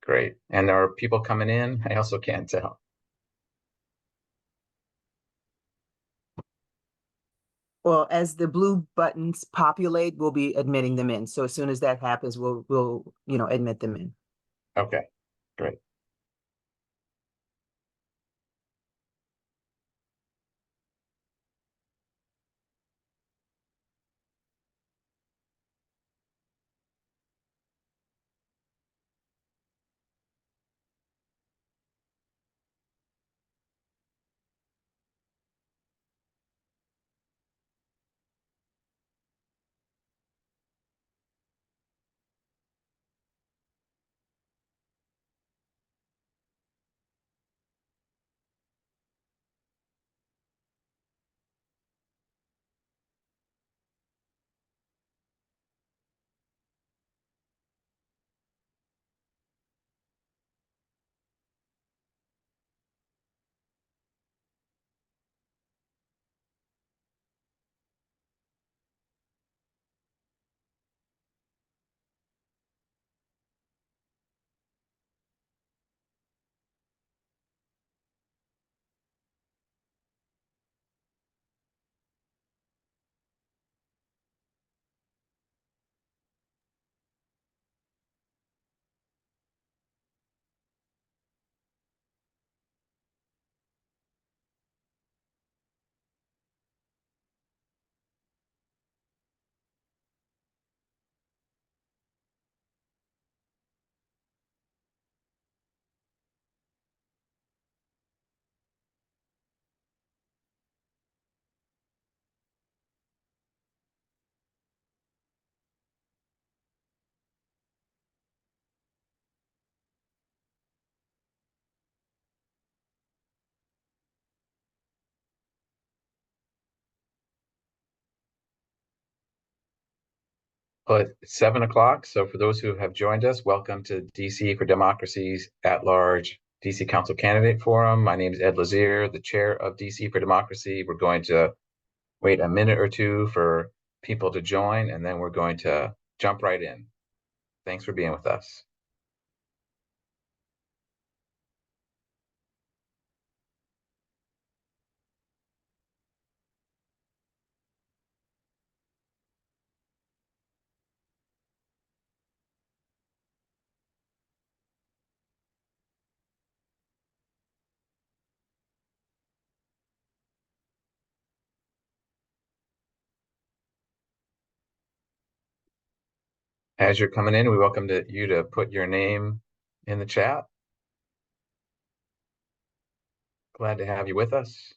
Great. And there are people coming in. I also can't tell. Well, as the blue buttons populate, we'll be admitting them in. So as soon as that happens, we'll admit them in. Okay, great. Well, it's 7 o'clock. So for those who have joined us, welcome to DC for Democracy's at-large DC Council Candidate Forum. My name is Ed Lazier, the chair of DC for Democracy. We're going to wait a minute or two for people to join, and then we're going to jump right in. Thanks for being with us. As you're coming in, we welcome you to put your name in the chat. Glad to have you with us.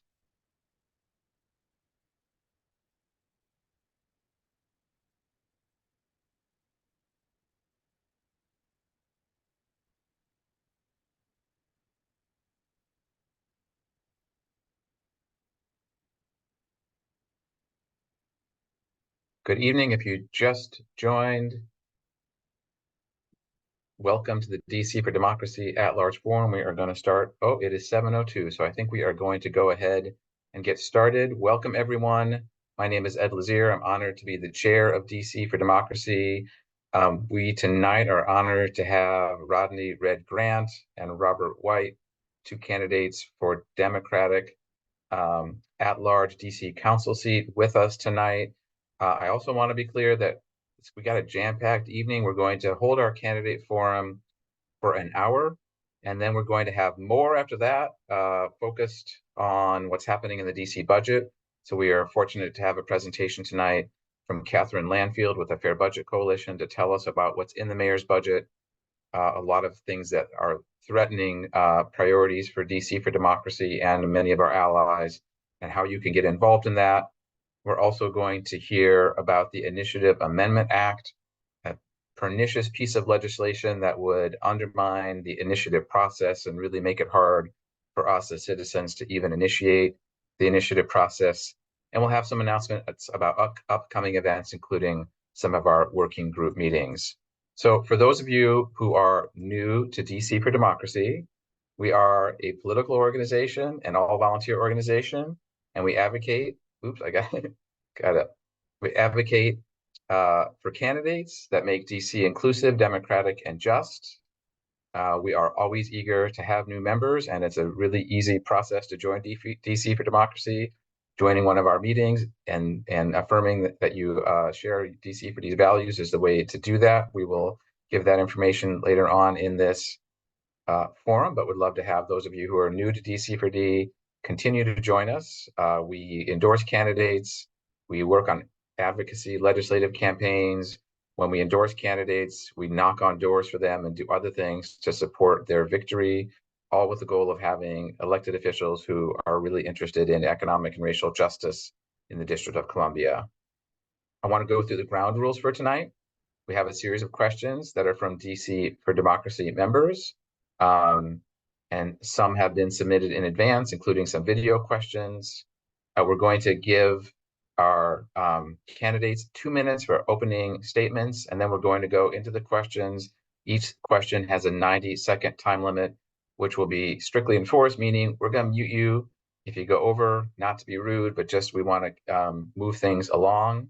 Good evening. If you just joined, welcome to the DC for Democracy at-large forum. We are going to start. Oh, it is 7:02, so I think we are going to go ahead and get started. Welcome, everyone. My name is Ed Lazier. I'm honored to be the chair of DC for Democracy. We tonight are honored to have Rodney Red Grant and Robert White, two candidates for Democratic at-large DC council seat with us tonight. I also want to be clear that we got a jam-packed evening. We're going to hold our candidate forum for an hour, and then we're going to have more after that, focused on what's happening in the DC budget. So we are fortunate to have a presentation tonight from Catherine Landfield with the Fair Budget Coalition to tell us about what's in the mayor's budget, a lot of things that are threatening priorities for DC for Democracy and many of our allies, and how you can get involved in that. We're also going to hear about the Initiative Amendment Act, a pernicious piece of legislation that would undermine the initiative process and really make it hard for us as citizens to even initiate the initiative process. And we'll have some announcements about upcoming events, including some of our working group meetings. So for those of you who are new to DC for Democracy, we are a political organization, an all-volunteer organization, and we advocate, oops, I got it. We advocate for candidates that make DC inclusive, democratic, and just. We are always eager to have new members, and it's a really easy process to join DC for Democracy. Joining one of our meetings and affirming that you share DC for D's values is the way to do that. We will give that information later on in this forum, but would love to have those of you who are new to DC for D continue to join us. We endorse candidates. We work on advocacy, legislative campaigns. When we endorse candidates, we knock on doors for them and do other things to support their victory, all with the goal of having elected officials who are really interested in economic and racial justice in the District of Columbia. I want to go through the ground rules for tonight. We have a series of questions that are from DC for Democracy members. And some have been submitted in advance, including some video questions. We're going to give our candidates 2 minutes for opening statements, and then we're going to go into the questions. Each question has a 90-second time limit, which will be strictly enforced, meaning we're going to mute you if you go over, not to be rude, but just we want to move things along.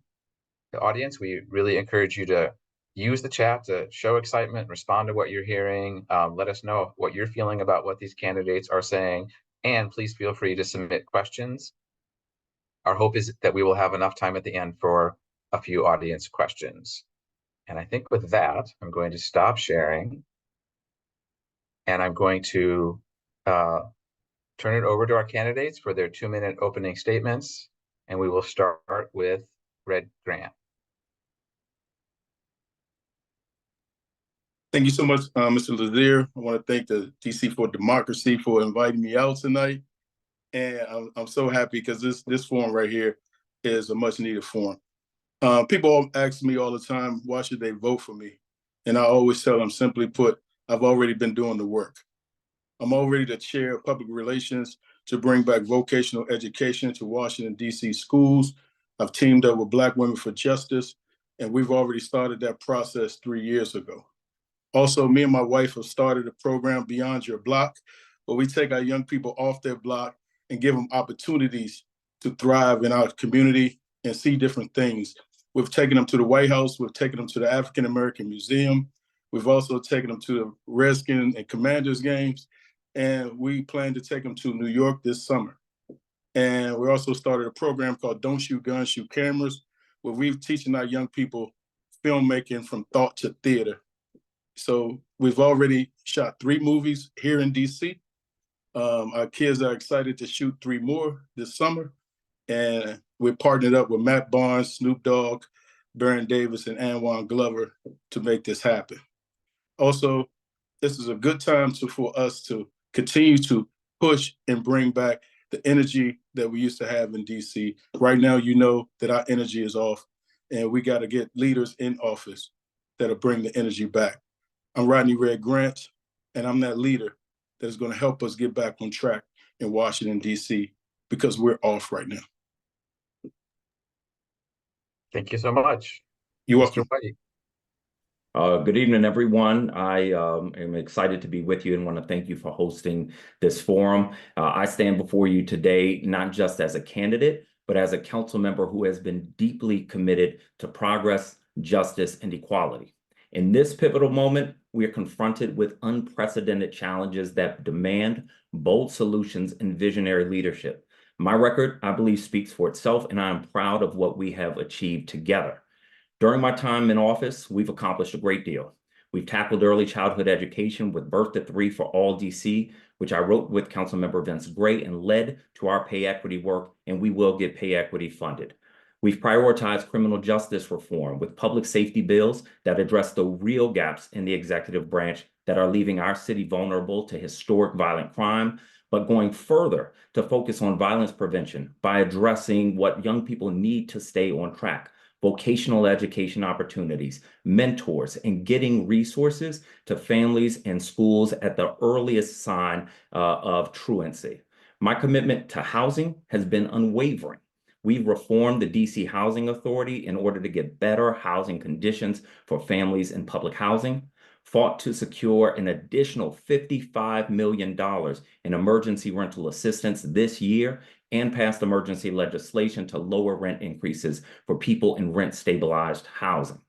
The audience, we really encourage you to use the chat to show excitement, respond to what you're hearing, let us know what you're feeling about what these candidates are saying, and please feel free to submit questions. Our hope is that we will have enough time at the end for a few audience questions. And I think with that, I'm going to stop sharing, and I'm going to turn it over to our candidates for their 2-minute opening statements, and we will start with Red Grant. Thank you so much, Mr. Lazier. I want to thank the DC for Democracy for inviting me out tonight. And I'm so happy because this forum right here is a much needed forum. People ask me all the time, why should they vote for me? And I always tell them, simply put, I've already been doing the work. I'm already the chair of public relations to bring back vocational education to Washington, D.C. schools. I've teamed up with Black Women for Justice, and we've already started that process 3 years ago. Also, me and my wife have started a program, Beyond Your Block, where we take our young people off their block and give them opportunities to thrive in our community and see different things. We've taken them to the White House. We've taken them to the African American Museum. We've also taken them to the Redskins and Commanders games. And we plan to take them to New York this summer. And we also started a program called Don't Shoot Guns, Shoot Cameras, where we're teaching our young people filmmaking from thought to theater. So we've already shot 3 movies here in DC. Our kids are excited to shoot 3 more this summer. And we're partnered up with Matt Barnes, Snoop Dogg, Baron Davis, and Anwan Glover to make this happen. Also, this is a good time for us to continue to push and bring back the energy that we used to have in DC. Right now, you know that our energy is off, and we got to get leaders in office that'll bring the energy back. I'm Rodney Red Grant, and I'm that leader that is going to help us get back on track in Washington, D.C., because we're off right now. Thank you so much. You're Mr. welcome. White. Good evening, everyone. I am excited to be with you and want to thank you for hosting this forum. I stand before you today, not just as a candidate, but as a council member who has been deeply committed to progress, justice, and equality. In this pivotal moment, we are confronted with unprecedented challenges that demand bold solutions and visionary leadership. My record, I believe, speaks for itself, and I am proud of what we have achieved together. During my time in office, we've accomplished a great deal. We've tackled early childhood education with Birth to 3 for all DC, which I wrote with Councilmember Vince Gray and led to our pay equity work, and we will get pay equity funded. We've prioritized criminal justice reform with public safety bills that address the real gaps in the executive branch that are leaving our city vulnerable to historic violent crime, but going further to focus on violence prevention by addressing what young people need to stay on track: vocational education opportunities, mentors, and getting resources to families and schools at the earliest sign of truancy. My commitment to housing has been unwavering. We've reformed the DC Housing Authority in order to get better housing conditions for families in public housing, fought to secure an additional $55 million in emergency rental assistance this year, and passed emergency legislation to lower rent increases for people in rent-stabilized housing.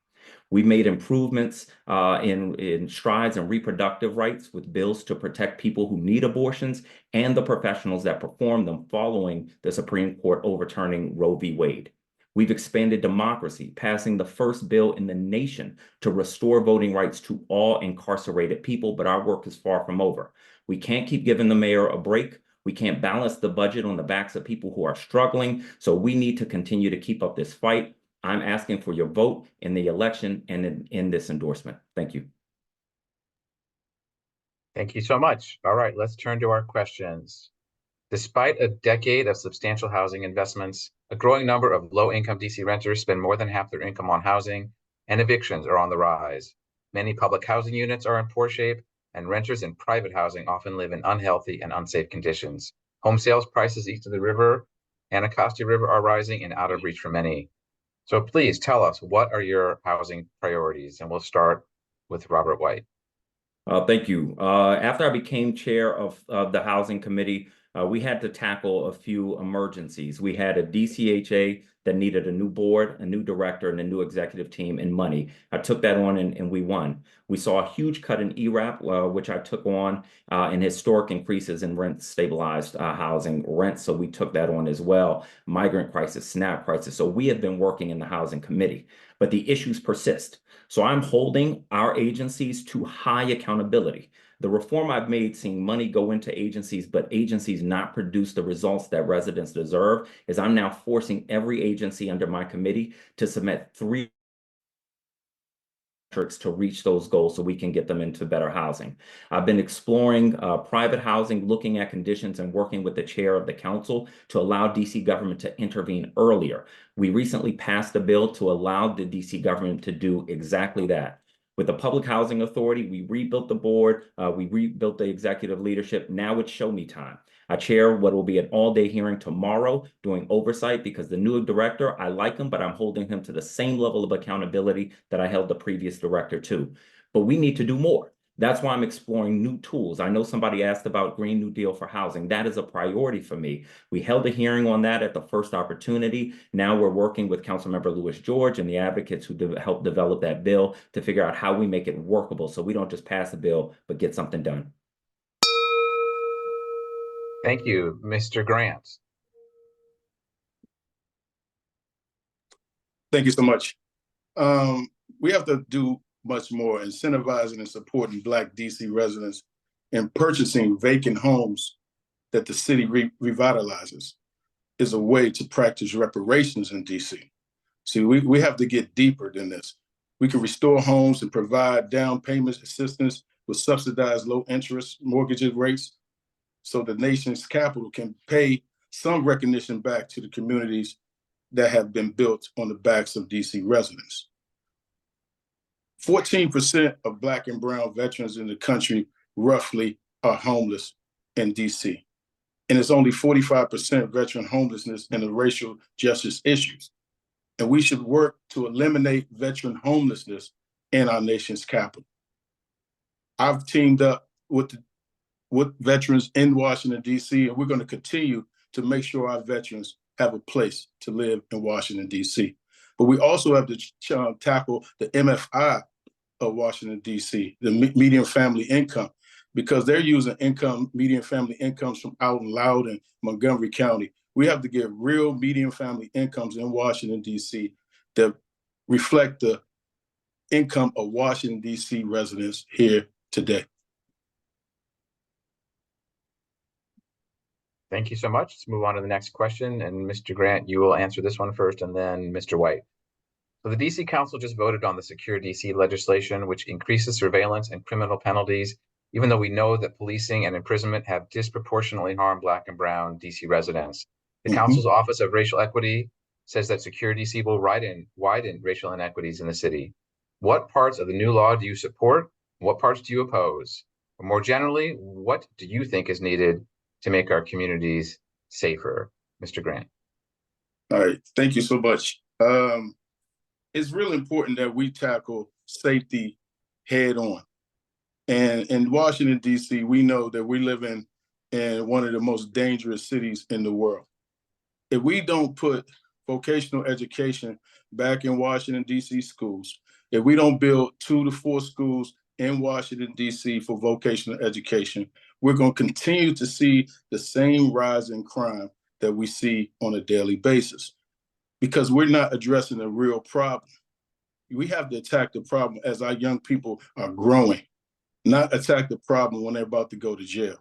We made improvements in strides in reproductive rights with bills to protect people who need abortions and the professionals that perform them following the Supreme Court overturning Roe v. Wade. We've expanded democracy, passing the first bill in the nation to restore voting rights to all incarcerated people, but our work is far from over. We can't keep giving the mayor a break. We can't balance the budget on the backs of people who are struggling. So we need to continue to keep up this fight. I'm asking for your vote in the election and in this endorsement. Thank you. Thank you so much. All right, let's turn to our questions. Despite a decade of substantial housing investments, a growing number of low-income DC renters spend more than half their income on housing, and evictions are on the rise. Many public housing units are in poor shape, and renters in private housing often live in unhealthy and unsafe conditions. Home sales prices east of the river, Anacostia River, are rising and out of reach for many. So please tell us, what are your housing priorities? And we'll start with Robert White. Thank you. After I became chair of the Housing Committee, we had to tackle a few emergencies. We had a DCHA that needed a new board, a new director, and a new executive team and money. I took that on and we won. We saw a huge cut in ERAP, which I took on, and historic increases in rent stabilized housing rents. So we took that on as well. Migrant crisis, SNAP crisis. So we have been working in the Housing Committee, but the issues persist. So I'm holding our agencies to high accountability. The reform I've made, seeing money go into agencies, but agencies not produce the results that residents deserve, is I'm now forcing every agency under my committee to submit 3 metrics to reach those goals so we can get them into better housing. I've been exploring private housing, looking at conditions and working with the chair of the council to allow DC government to intervene earlier. We recently passed a bill to allow the DC government to do exactly that. With the Public Housing Authority, we rebuilt the board, we rebuilt the executive leadership. Now it's show me time. I chair what will be an all-day hearing tomorrow doing oversight because the new director, I like him, but I'm holding him to the same level of accountability that I held the previous director to. But we need to do more. That's why I'm exploring new tools. I know somebody asked about Green New Deal for housing. That is a priority for me. We held a hearing on that at the first opportunity. Now we're working with Councilmember Louis George and the advocates who helped develop that bill to figure out how we make it workable so we don't just pass a bill, but get something done. Thank you, Mr. Grant. Thank you so much. We have to do much more incentivizing and supporting Black DC residents and purchasing vacant homes that the city revitalizes is a way to practice reparations in DC. See, we have to get deeper than this. We can restore homes and provide down payment assistance with subsidized low interest mortgage rates so the nation's capital can pay some recognition back to the communities that have been built on the backs of DC residents. 14% of Black and brown veterans in the country roughly are homeless in DC. And it's only 45% veteran homelessness in the racial justice issues. And we should work to eliminate veteran homelessness in our nation's capital. I've teamed up with veterans in Washington, D.C., and we're going to continue to make sure our veterans have a place to live in Washington, D.C. But we also have to tackle the MFI of Washington, D.C., the median family income, because they're using median family incomes from out in Loudoun and Montgomery County. We have to get real median family incomes in Washington, D.C. that reflect the income of Washington, D.C. residents here today. Thank you so much. Let's move on to the next question. And Mr. Grant, you will answer this one first, and then Mr. White. So the DC Council just voted on the Secure DC legislation, which increases surveillance and criminal penalties, even though we know that policing and imprisonment have disproportionately harmed Black and brown DC residents. The Council's Office of Racial Equity says that Secure DC will widen racial inequities in the city. What parts of the new law do you support? What parts do you oppose? Or more generally, what do you think is needed to make our communities safer? Mr. Grant. All right, thank you so much. It's really important that we tackle safety head on. And in Washington, D.C., we know that we live in one of the most dangerous cities in the world. If we don't put vocational education back in Washington, D.C. schools, If we don't build 2 to 4 schools in Washington, D.C. for vocational education, we're going to continue to see the same rise in crime that we see on a daily basis because we're not addressing the real problem. We have to attack the problem as our young people are growing, not attack the problem when they're about to go to jail.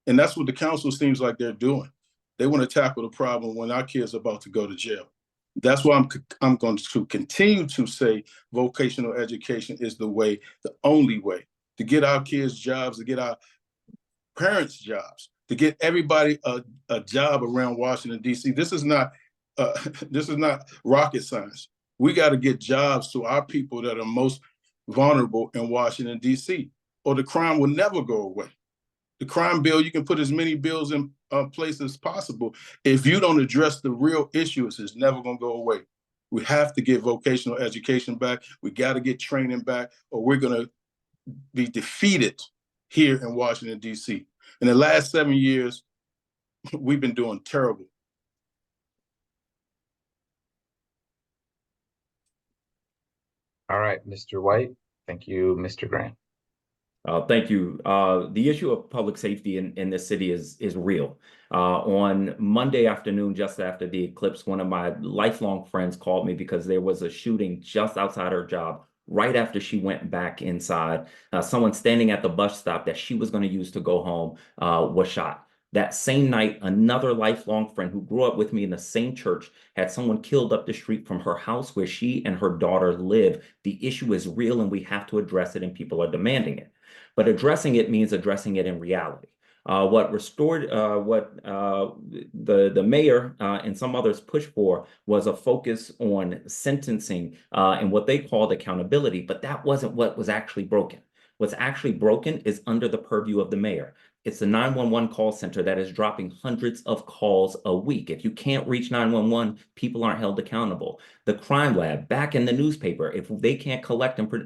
And that's what the council seems like they're doing. They want to tackle the problem when our kids are about to go to jail. That's why I'm going to continue to say vocational education is the way, the only way to get our kids jobs, to get our parents jobs, to get everybody a job around Washington, D.C. This is not rocket science. We got to get jobs to our people that are most vulnerable in Washington, D.C., or the crime will never go away. The crime bill, you can put as many bills in place as possible. If you don't address the real issues, it's never going to go away. We have to get vocational education back. We got to get training back, or we're going to be defeated here in Washington, D.C. In the last 7 years, we've been doing terrible. All right, Mr. White. Thank you, Mr. Grant. Thank you. The issue of public safety in this city is real. On Monday afternoon, just after the eclipse, one of my lifelong friends called me because there was a shooting just outside her job right after she went back inside. Someone standing at the bus stop that she was going to use to go home was shot. That same night, another lifelong friend who grew up with me in the same church had someone killed up the street from her house where she and her daughter live. The issue is real and we have to address it, and people are demanding it. But addressing it means addressing it in reality. The mayor and some others pushed for was a focus on sentencing and what they called accountability, but that wasn't what was actually broken. What's actually broken is under the purview of the mayor. It's the 911 call center that is dropping hundreds of calls a week. If you can't reach 911, people aren't held accountable. The crime lab back in the newspaper, if they can't collect and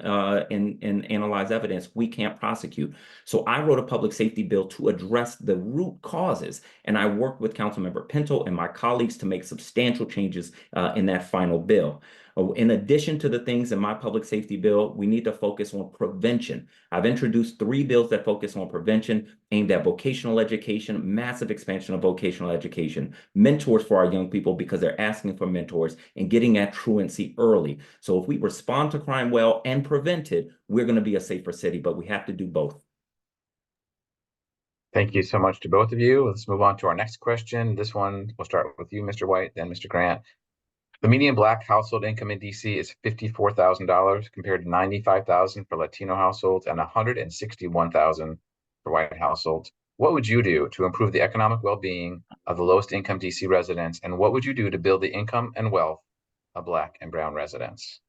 analyze evidence, we can't prosecute. So I wrote a public safety bill to address the root causes, and I worked with Councilmember Pinto and my colleagues to make substantial changes in that final bill. In addition to the things in my public safety bill, we need to focus on prevention. I've introduced 3 bills that focus on prevention aimed at vocational education, massive expansion of vocational education, mentors for our young people because they're asking for mentors, and getting at truancy early. So if we respond to crime well and prevent it, we're going to be a safer city, but we have to do both. Thank you so much to both of you. Let's move on to our next question. This one, we'll start with you, Mr. White, then Mr. Grant. The median Black household income in DC is $54,000 compared to $95,000 for Latino households and $161,000 for white households. What would you do to improve the economic well-being of the lowest income DC residents? And what would you do to build the income and wealth of Black and brown residents?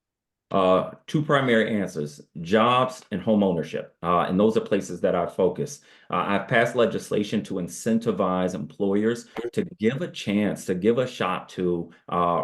2 primary answers: jobs and home ownership. And those are places that I focus. I've passed legislation to incentivize employers to give a chance, to give a shot to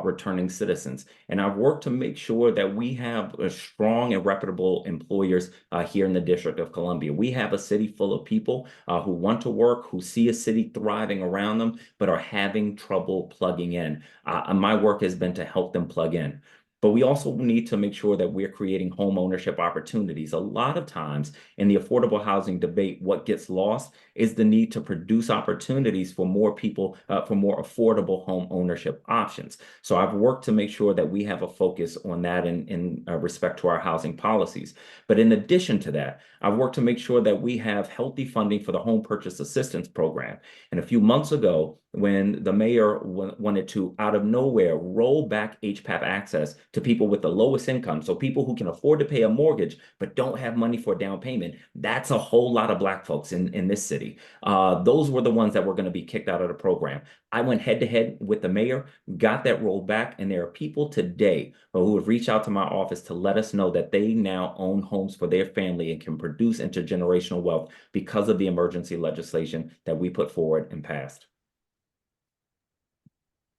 returning citizens. And I've worked to make sure that we have strong and reputable employers here in the District of Columbia. We have a city full of people who want to work, who see a city thriving around them, but are having trouble plugging in. My work has been to help them plug in. But we also need to make sure that we're creating home ownership opportunities. A lot of times in the affordable housing debate, what gets lost is the need to produce opportunities for more people, for more affordable home ownership options. So I've worked to make sure that we have a focus on that in respect to our housing policies. But in addition to that, I've worked to make sure that we have healthy funding for the Home Purchase Assistance Program. And a few months ago, when the mayor wanted to, out of nowhere, roll back HPAP access to people with the lowest income, so people who can afford to pay a mortgage but don't have money for a down payment, that's a whole lot of Black folks in this city. Those were the ones that were going to be kicked out of the program. I went head to head with the mayor, got that rolled back, and there are people today who have reached out to my office to let us know that they now own homes for their family and can produce intergenerational wealth because of the emergency legislation that we put forward and passed.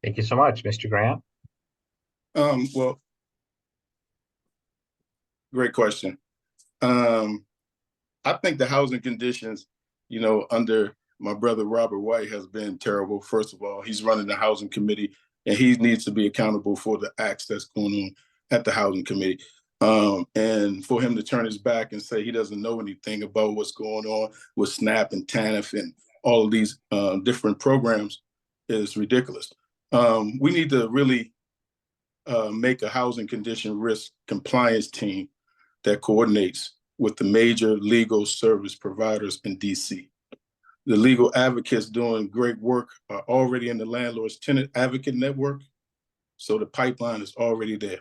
Thank you so much, Mr. Grant. Well, great question. I think the housing conditions, under my brother Robert White has been terrible. First of all, he's running the housing committee and he needs to be accountable for the acts that's going on at the housing committee. And for him to turn his back and say he doesn't know anything about what's going on with SNAP and TANF and all of these different programs is ridiculous. We need to really make a housing condition risk compliance team that coordinates with the major legal service providers in DC. The legal advocates doing great work are already in the landlord's tenant advocate network, so the pipeline is already there.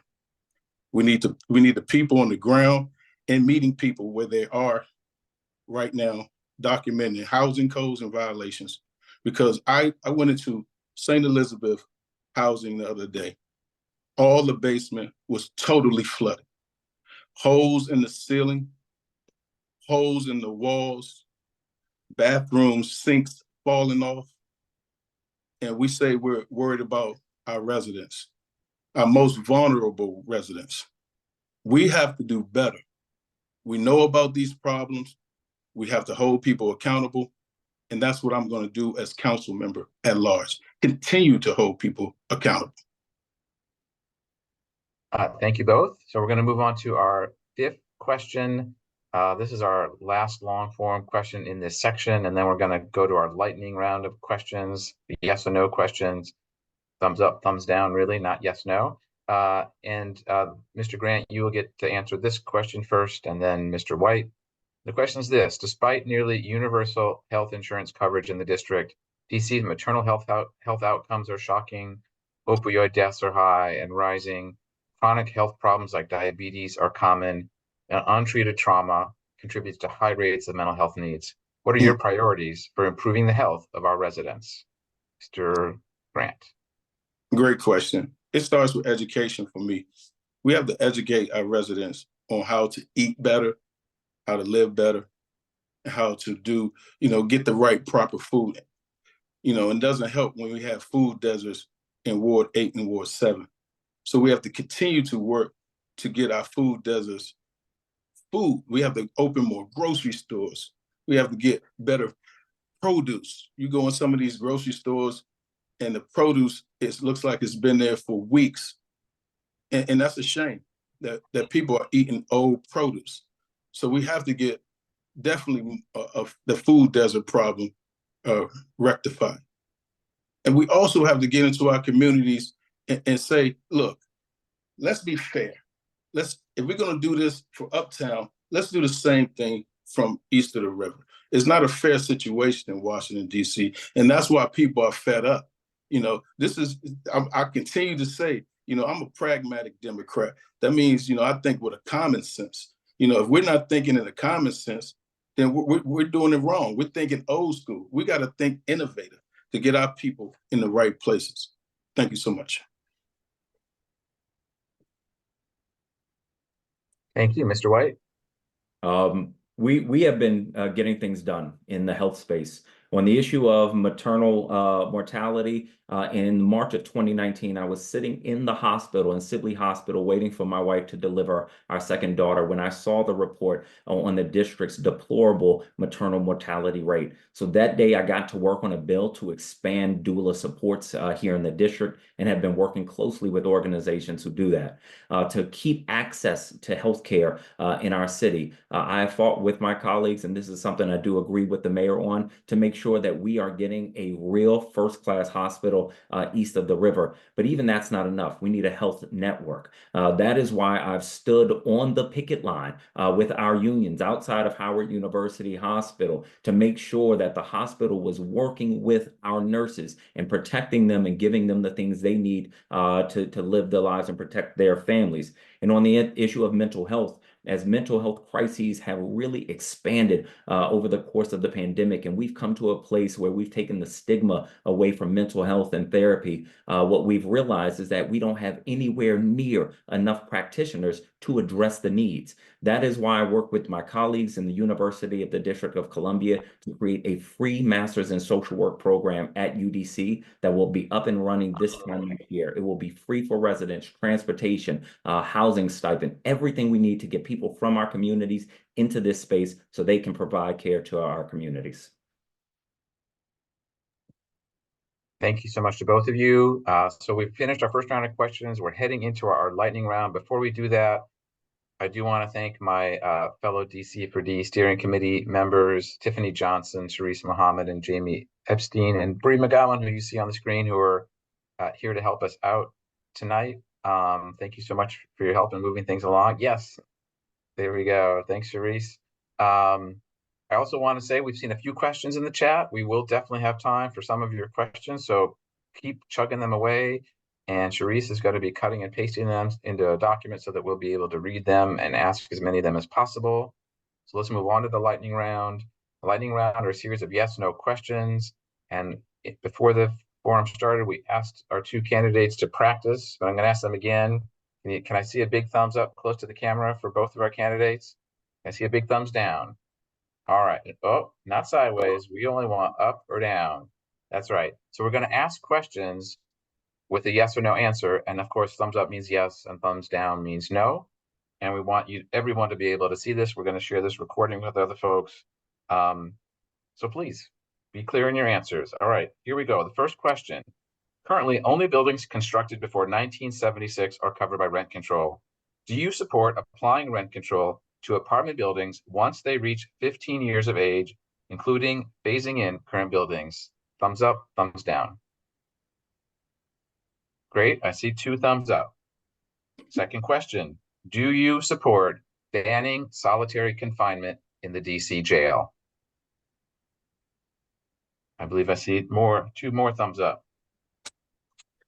We need the people on the ground and meeting people where they are right now, documenting housing codes and violations. Because I went into St. Elizabeth housing the other day. All the basement was totally flooded. Holes in the ceiling, holes in the walls, bathrooms, sinks falling off. And we say we're worried about our residents, our most vulnerable residents. We have to do better. We know about these problems. We have to hold people accountable. And that's what I'm going to do as council member at large. Continue to hold people accountable. Thank you both. So we're going to move on to our fifth question. This is our last long form question in this section, and then we're going to go to our lightning round of questions, yes or no questions, thumbs up, thumbs down, really, not yes, no. Mr. Grant, you will get to answer this question first, and then Mr. White. The question is this: despite nearly universal health insurance coverage in the district, DC's maternal health outcomes are shocking, opioid deaths are high and rising, chronic health problems like diabetes are common, and untreated trauma contributes to high rates of mental health needs. What are your priorities for improving the health of our residents? Mr. Grant. Great question. It starts with education for me. We have to educate our residents on how to eat better, how to live better, how to do, get the right proper food. It doesn't help when we have food deserts in Ward 8 and Ward 7. So we have to continue to work to get our food deserts food. We have to open more grocery stores. We have to get better produce. You go in some of these grocery stores and the produce, it looks like it's been there for weeks. And that's a shame that people are eating old produce. So we have to get definitely the food desert problem rectified. And we also have to get into our communities and say, look, let's be fair. If we're going to do this for Uptown, let's do the same thing from east of the river. It's not a fair situation in Washington, D.C., and that's why people are fed up. I continue to say, I'm a pragmatic Democrat. That means, I think with a common sense. If we're not thinking in a common sense, then we're doing it wrong. We're thinking old school. We got to think innovative to get our people in the right places. Thank you so much. Thank you, Mr. White. We have been getting things done in the health space. On the issue of maternal mortality, in March of 2019, I was sitting in the hospital, in Sibley Hospital, waiting for my wife to deliver our second daughter when I saw the report on the district's deplorable maternal mortality rate. So that day, I got to work on a bill to expand doula supports here in the district and have been working closely with organizations who do that. To keep access to healthcare in our city, I have fought with my colleagues, and this is something I do agree with the mayor on, to make sure that we are getting a real first-class hospital east of the river. But even that's not enough. We need a health network. That is why I've stood on the picket line with our unions outside of Howard University Hospital to make sure that the hospital was working with our nurses and protecting them and giving them the things they need to live their lives and protect their families. And on the issue of mental health, as mental health crises have really expanded over the course of the pandemic, and we've come to a place where we've taken the stigma away from mental health and therapy, what we've realized is that we don't have anywhere near enough practitioners to address the needs. That is why I work with my colleagues in the University of the District of Columbia to create a free master's in social work program at UDC that will be up and running this time next year. It will be free for residents, transportation, housing stipend, everything we need to get people from our communities into this space so they can provide care to our communities. Thank you so much to both of you. So we've finished our first round of questions. We're heading into our lightning round. Before we do that, I do want to thank my fellow DC for D steering committee members, Tiffany Johnson, Sharice Muhammad, and Jamie Epstein, and Bree McGowan, who you see on the screen, who are here to help us out tonight. Thank you so much for your help in moving things along. Yes, there we go. Thanks, Sharice. I also want to say we've seen a few questions in the chat. We will definitely have time for some of your questions, so keep chugging them away. And Sharice is going to be cutting and pasting them into a document so that we'll be able to read them and ask as many of them as possible. So let's move on to the lightning round. The lightning round are a series of yes/no questions. And before the forum started, we asked our two candidates to practice, but I'm going to ask them again. Can I see a big thumbs up close to the camera for both of our candidates? Can I see a big thumbs down? All right. Oh, not sideways. We only want up or down. That's right. So we're going to ask questions with a yes or no answer. And of course, thumbs up means yes and thumbs down means no. And we want everyone to be able to see this. We're going to share this recording with other folks. So please be clear in your answers. All right, here we go. The first question. Currently, only buildings constructed before 1976 are covered by rent control. Do you support applying rent control to apartment buildings once they reach 15 years of age, including phasing in current buildings? Thumbs up, thumbs down. Great, I see 2 thumbs up. Second question, do you support banning solitary confinement in the DC jail? I believe I see 2 more thumbs up.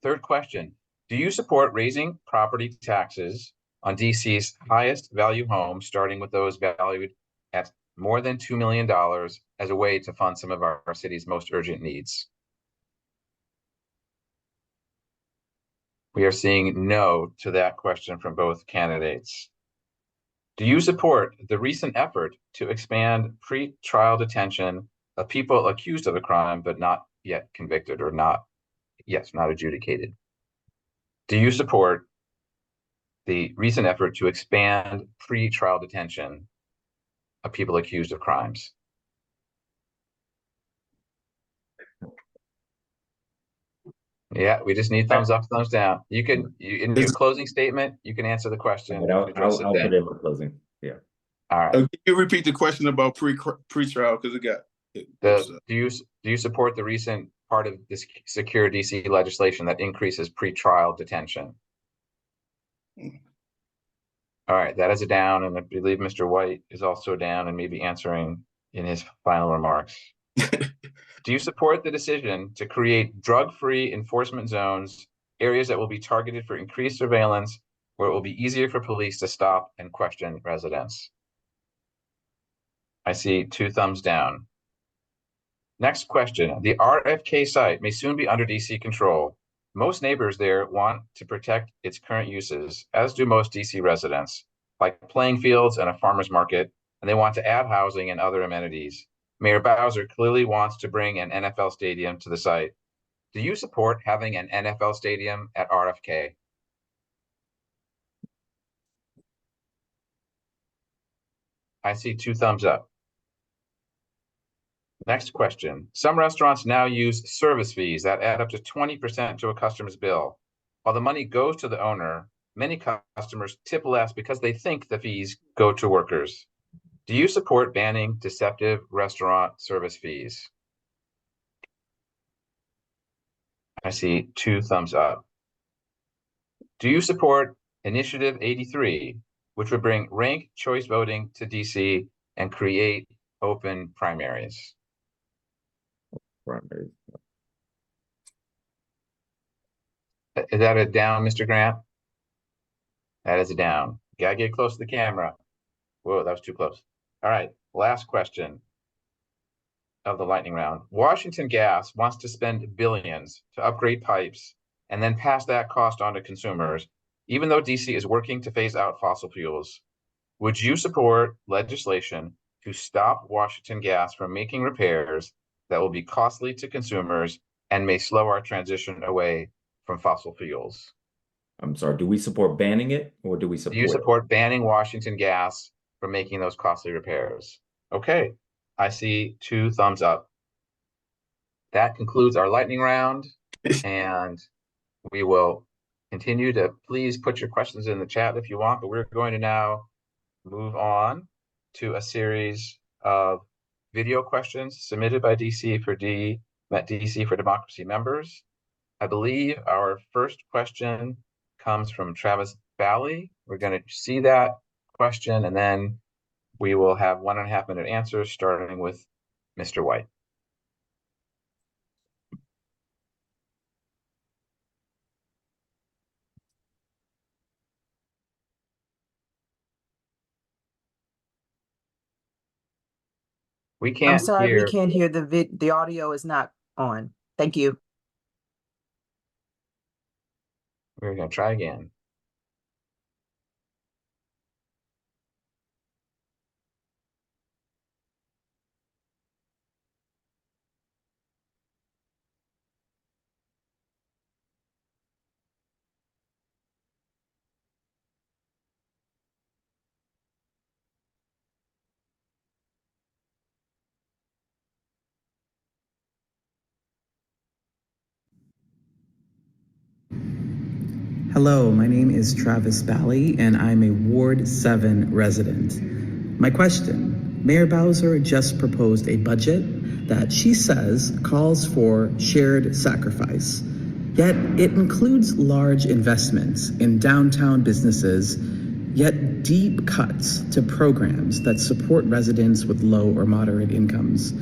Third question, do you support raising property taxes on DC's highest value homes, starting with those valued at more than $2 million as a way to fund some of our city's most urgent needs? We are seeing no to that question from both candidates. Do you support the recent effort to expand pre-trial detention of people accused of a crime but not yet convicted or not adjudicated? Do you support the recent effort to expand pre-trial detention of people accused of crimes? Yeah, we just need thumbs up, thumbs down. You can, in your closing statement, you can answer the question. I'll put in my closing. Yeah. All right. Can you repeat the question about pre-trial? Because do you support the recent part of this secure DC legislation that increases pre-trial detention? All right, that is a down, and I believe Mr. White is also down and maybe answering in his final remarks. Do you support the decision to create drug-free enforcement zones, areas that will be targeted for increased surveillance, where it will be easier for police to stop and question residents? I see 2 thumbs down. Next question. The RFK site may soon be under DC control. Most neighbors there want to protect its current uses, as do most DC residents, like playing fields and a farmer's market, and they want to add housing and other amenities. Mayor Bowser clearly wants to bring an NFL stadium to the site. Do you support having an NFL stadium at RFK? I see 2 thumbs up. Next question. Some restaurants now use service fees that add up to 20% to a customer's bill. While the money goes to the owner, many customers tip less because they think the fees go to workers. Do you support banning deceptive restaurant service fees? I see 2 thumbs up. Do you support Initiative 83, which would bring ranked choice voting to DC and create open primaries? Is that a down, Mr. Grant? That is a down. Gotta get close to the camera. Whoa, that was too close. All right, last question of the lightning round. Washington Gas wants to spend billions to upgrade pipes and then pass that cost on to consumers, even though DC is working to phase out fossil fuels. Would you support legislation to stop Washington Gas from making repairs that will be costly to consumers and may slow our transition away from fossil fuels? I'm sorry, do we support banning it or do we support? Do you support banning Washington Gas from making those costly repairs? Okay, I see 2 thumbs up. That concludes our lightning round, and we will continue to please put your questions in the chat if you want, but we're going to now move on to a series of video questions submitted by DC for Democracy members. I believe our first question comes from Travis Bally. We're going to see that question, and then we will have 1.5 minute answers, starting with Mr. White. We I'm can't sorry, we hear. can't hear the audio is not on. Thank you. We're going to try again. Hello, my name is Travis Bally, and I'm a Ward 7 resident. My question, Mayor Bowser just proposed a budget that she says calls for shared sacrifice, yet it includes large investments in downtown businesses, yet deep cuts to programs that support residents with low or moderate incomes.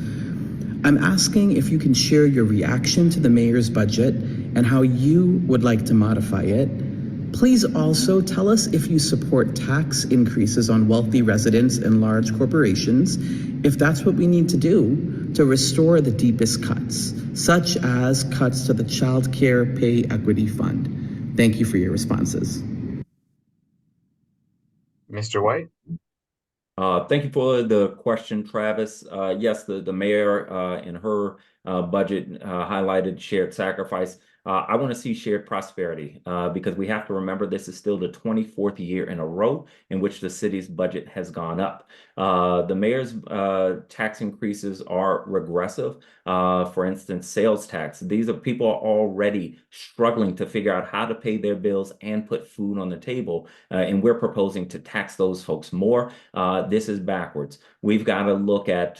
I'm asking if you can share your reaction to the mayor's budget and how you would like to modify it. Please also tell us if you support tax increases on wealthy residents and large corporations, if that's what we need to do to restore the deepest cuts, such as cuts to the Child Care Pay Equity Fund. Thank you for your responses. Mr. White? Thank you for the question, Travis. Yes, the mayor in her budget highlighted shared sacrifice. I want to see shared prosperity because we have to remember this is still the 24th year in a row in which the city's budget has gone up. The mayor's tax increases are regressive. For instance, sales tax. These are people are already struggling to figure out how to pay their bills and put food on the table. And we're proposing to tax those folks more. This is backwards. We've got to look at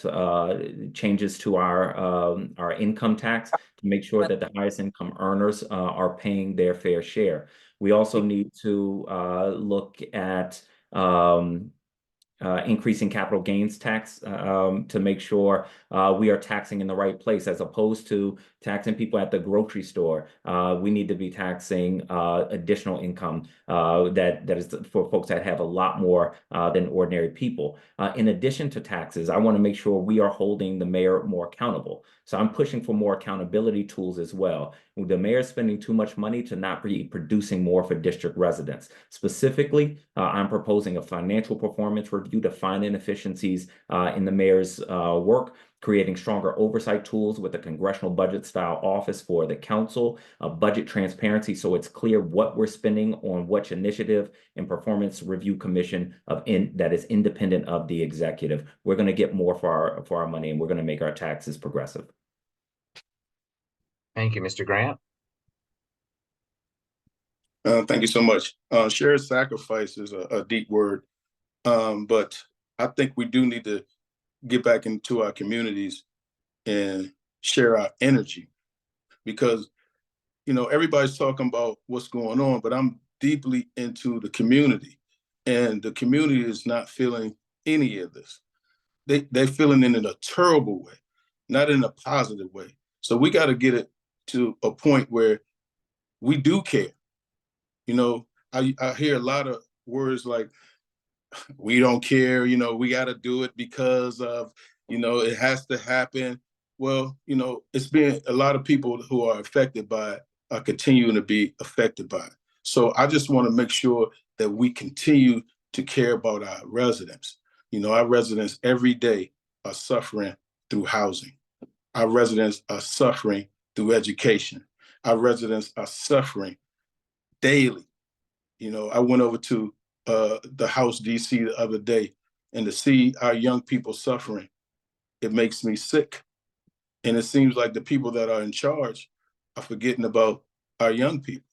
changes to our income tax to make sure that the highest income earners are paying their fair share. We also need to look at increasing capital gains tax to make sure we are taxing in the right place as opposed to taxing people at the grocery store. We need to be taxing additional income that is for folks that have a lot more than ordinary people. In addition to taxes, I want to make sure we are holding the mayor more accountable. So I'm pushing for more accountability tools as well. The mayor is spending too much money to not be producing more for district residents. Specifically, I'm proposing a financial performance review to find inefficiencies in the mayor's work, creating stronger oversight tools with a congressional budget style office for the council, budget transparency so it's clear what we're spending on which initiative, and performance review commission that is independent of the executive. We're going to get more for our money, and we're going to make our taxes progressive. Thank you, Mr. Grant. Thank you so much. Shared sacrifice is a deep word, but I think we do need to get back into our communities and share our energy because, you know, everybody's talking about what's going on, but I'm deeply into the community and the community is not feeling any of this. They're feeling it in a terrible way, not in a positive way. So we got to get it to a point where we do care. You know, I hear a lot of words like, we don't care, you know, we got to do it because of, you know, it has to happen. Well, you know, it's been a lot of people who are affected by it are continuing to be affected by it. So I just want to make sure that we continue to care about our residents. You know, our residents every day are suffering through housing. Our residents are suffering through education. Our residents are suffering daily. You know, I went over to the House DC the other day, and to see our young people suffering, it makes me sick. And it seems like the people that are in charge are forgetting about our young people.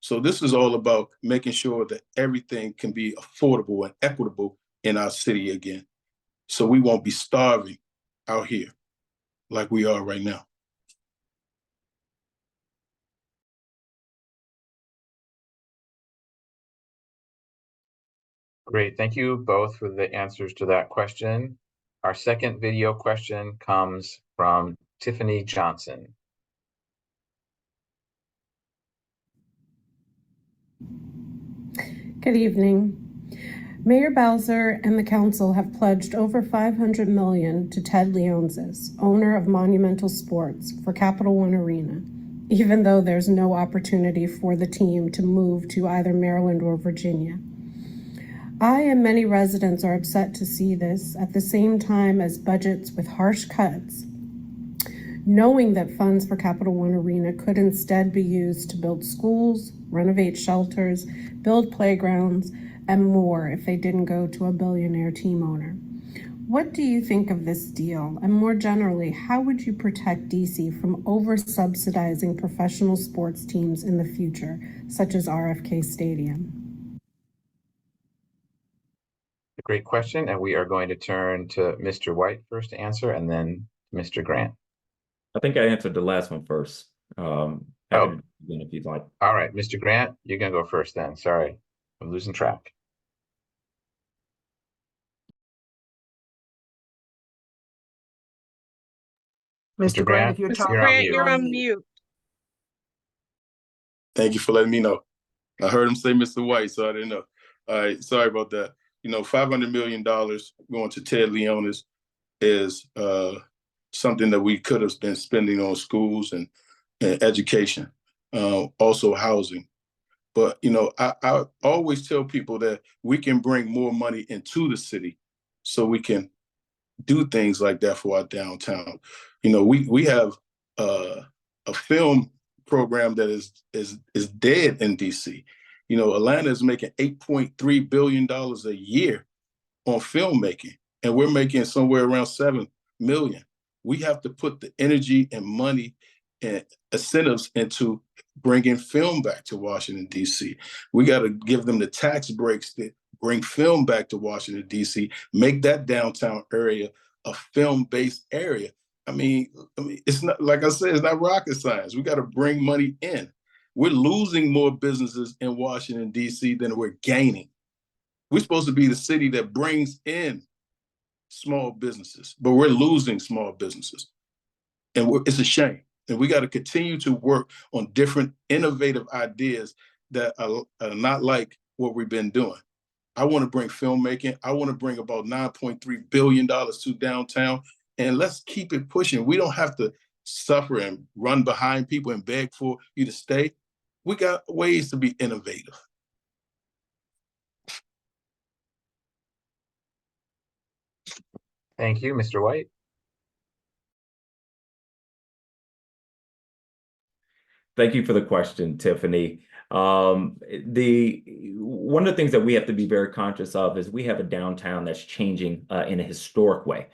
So this is all about making sure that everything can be affordable and equitable in our city again. So we won't be starving out here like we are right now. Great. Thank you both for the answers to that question. Our second video question comes from Tiffany Johnson. Good evening. Mayor Bowser and the council have pledged over $500 million to Ted Leonsis, owner of Monumental Sports, for Capital One Arena, even though there's no opportunity for the team to move to either Maryland or Virginia. I and many residents are upset to see this at the same time as budgets with harsh cuts, knowing that funds for Capital One Arena could instead be used to build schools, renovate shelters, build playgrounds, and more if they didn't go to a billionaire team owner. What do you think of this deal? And more generally, how would you protect DC from over-subsidizing professional sports teams in the future, such as RFK Stadium? A great question, and we are going to turn to Mr. White first to answer, and then Mr. Grant. I think I answered the last one first. Happy to begin if you'd like. All right, Mr. Grant, you're going to go first then. Sorry, I'm losing track. Mr. Grant, if you're Mr. talking, Grant, you're on mute. Thank you for letting me know. I heard him say Mr. White, so I didn't know. All right, sorry about that. You know, $500 million going to Ted Leonsis is something that we could have been spending on schools and education, also housing. But, you know, I always tell people that we can bring more money into the city so we can do things like that for our downtown. You know, we have a film program that is dead in DC. You know, Atlanta is making $8.3 billion a year on filmmaking, and we're making somewhere around 7 million. We have to put the energy and money and incentives into bringing film back to Washington, D.C. We got to give them the tax breaks that bring film back to Washington, D.C., make that downtown area a film-based area. I mean, it's not, like I said, it's not rocket science. We got to bring money in. We're losing more businesses in Washington, D.C. than we're gaining. We're supposed to be the city that brings in small businesses, but we're losing small businesses. And it's a shame. And we got to continue to work on different innovative ideas that are not like what we've been doing. I want to bring filmmaking. I want to bring about $9.3 billion to downtown. And let's keep it pushing. We don't have to suffer and run behind people and beg for you to stay. We got ways to be innovative. Thank you, Mr. White. Thank you for the question, Tiffany. One of the things that we have to be very conscious of is we have a downtown that's changing in a historic way.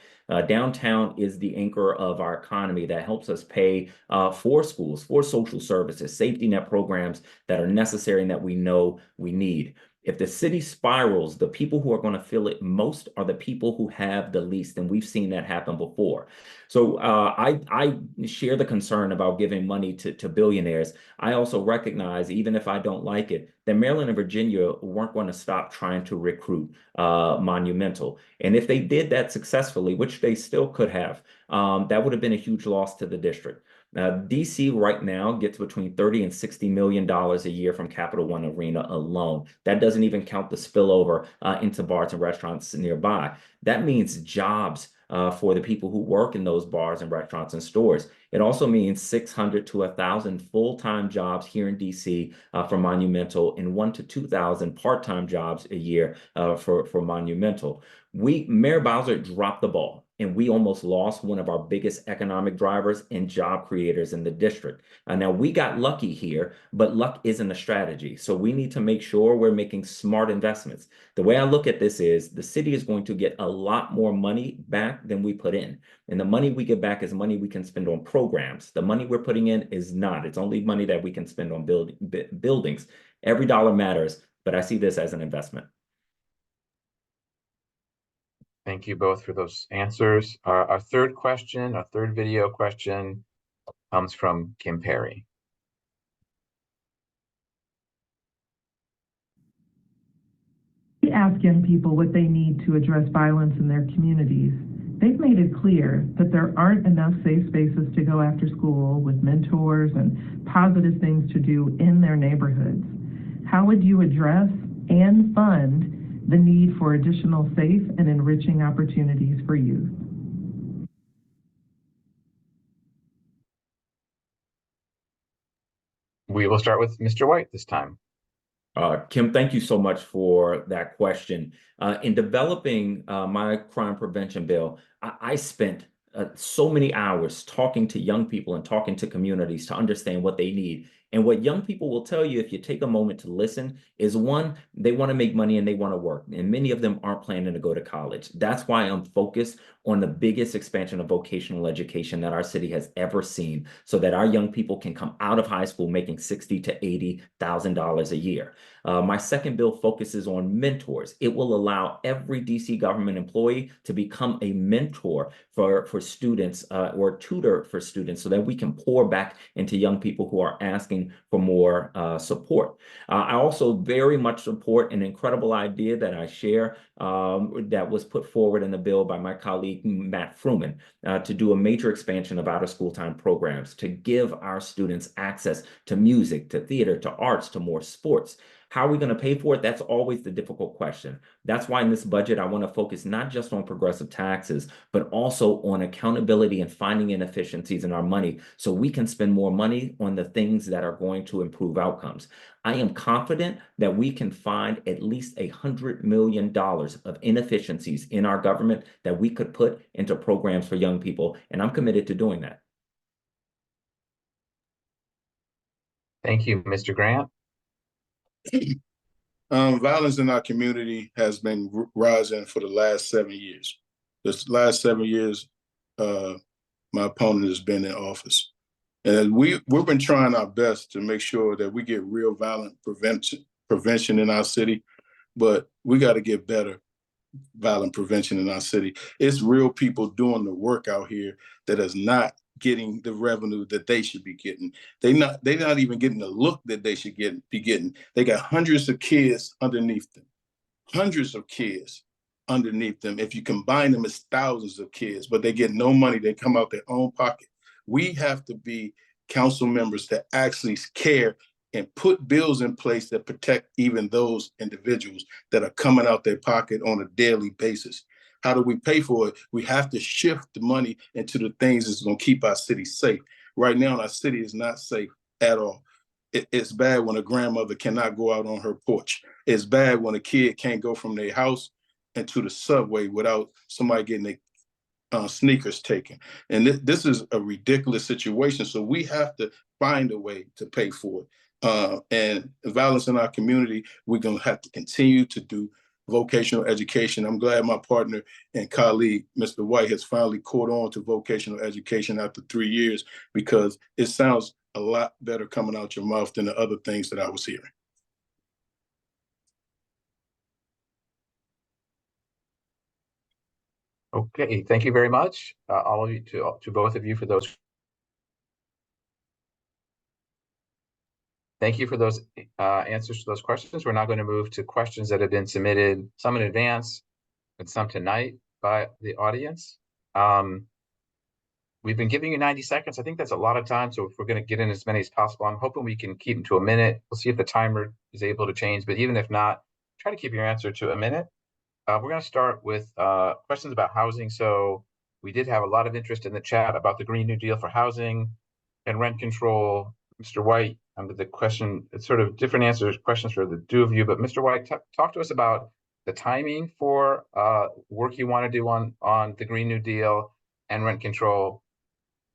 Downtown is the anchor of our economy that helps us pay for schools, for social services, safety net programs that are necessary and that we know we need. If the city spirals, the people who are going to feel it most are the people who have the least, and we've seen that happen before. So I share the concern about giving money to billionaires. I also recognize, even if I don't like it, that Maryland and Virginia weren't going to stop trying to recruit Monumental. And if they did that successfully, which they still could have, that would have been a huge loss to the district. DC right now gets between $30 and $60 million a year from Capital One Arena alone. That doesn't even count the spillover into bars and restaurants nearby. That means jobs for the people who work in those bars and restaurants and stores. It also means 600 to 1,000 full-time jobs here in DC for Monumental, and 1,000 to 2,000 part-time jobs a year for Monumental. Mayor Bowser dropped the ball, and we almost lost one of our biggest economic drivers and job creators in the district. Now, we got lucky here, but luck isn't a strategy. So we need to make sure we're making smart investments. The way I look at this is the city is going to get a lot more money back than we put in. And the money we get back is money we can spend on programs. The money we're putting in is not. It's only money that we can spend on buildings. Every dollar matters, but I see this as an investment. Thank you both for those answers. Our third question, our third video question comes from Kim Perry. We ask young people what they need to address violence in their communities. They've made it clear that there aren't enough safe spaces to go after school with mentors and positive things to do in their neighborhoods. How would you address and fund the need for additional safe and enriching opportunities for youth? We will start with Mr. White this time. Kim, thank you so much for that question. In developing my crime prevention bill, I spent so many hours talking to young people and talking to communities to understand what they need. And what young people will tell you if you take a moment to listen is, one, they want to make money and they want to work. And many of them aren't planning to go to college. That's why I'm focused on the biggest expansion of vocational education that our city has ever seen, so that our young people can come out of high school making $60,000 to $80,000 a year. My second bill focuses on mentors. It will allow every DC government employee to become a mentor for students or tutor for students, so that we can pour back into young people who are asking for more support. I also very much support an incredible idea that I share that was put forward in the bill by my colleague Matt Fruman to do a major expansion of out-of-school time programs to give our students access to music, to theater, to arts, to more sports. How are we going to pay for it? That's always the difficult question. That's why in this budget, I want to focus not just on progressive taxes, but also on accountability and finding inefficiencies in our money so we can spend more money on the things that are going to improve outcomes. I am confident that we can find at least $100 million of inefficiencies in our government that we could put into programs for young people, and I'm committed to doing that. Thank you, Mr. Grant. Violence in our community has been rising for the last 7 years. This last 7 years, my opponent has been in office. And we've been trying our best to make sure that we get real violent prevention in our city, but we got to get better violent prevention in our city. It's real people doing the work out here that is not getting the revenue that they should be getting. They're not even getting the look that they should be getting. They got hundreds of kids underneath them. Hundreds of kids underneath them. If you combine them, it's thousands of kids, but they get no money. They come out their own pocket. We have to be council members that actually care and put bills in place that protect even those individuals that are coming out their pocket on a daily basis. How do we pay for it? We have to shift the money into the things that's going to keep our city safe. Right now, our city is not safe at all. It's bad when a grandmother cannot go out on her porch. It's bad when a kid can't go from their house into the subway without somebody getting their sneakers taken. And this is a ridiculous situation. So we have to find a way to pay for it. And violence in our community, we're going to have to continue to do vocational education. I'm glad my partner and colleague, Mr. White, has finally caught on to vocational education after 3 years, because it sounds a lot better coming out your mouth than the other things that I was hearing. Okay, thank you very much, all of you, to both of you for those. Thank you for those answers to those questions. We're now going to move to questions that have been submitted, some in advance and some tonight by the audience. We've been giving you 90 seconds. I think that's a lot of time. So if we're going to get in as many as possible, I'm hoping we can keep them to a minute. We'll see if the timer is able to change, but even if not, try to keep your answer to a minute. We're going to start with questions about housing. So we did have a lot of interest in the chat about the Green New Deal for housing and rent control. Mr. White, the question, it's sort of different answers, questions for the two of you, but Mr. White, talk to us about the timing for work you want to do on the Green New Deal and rent control.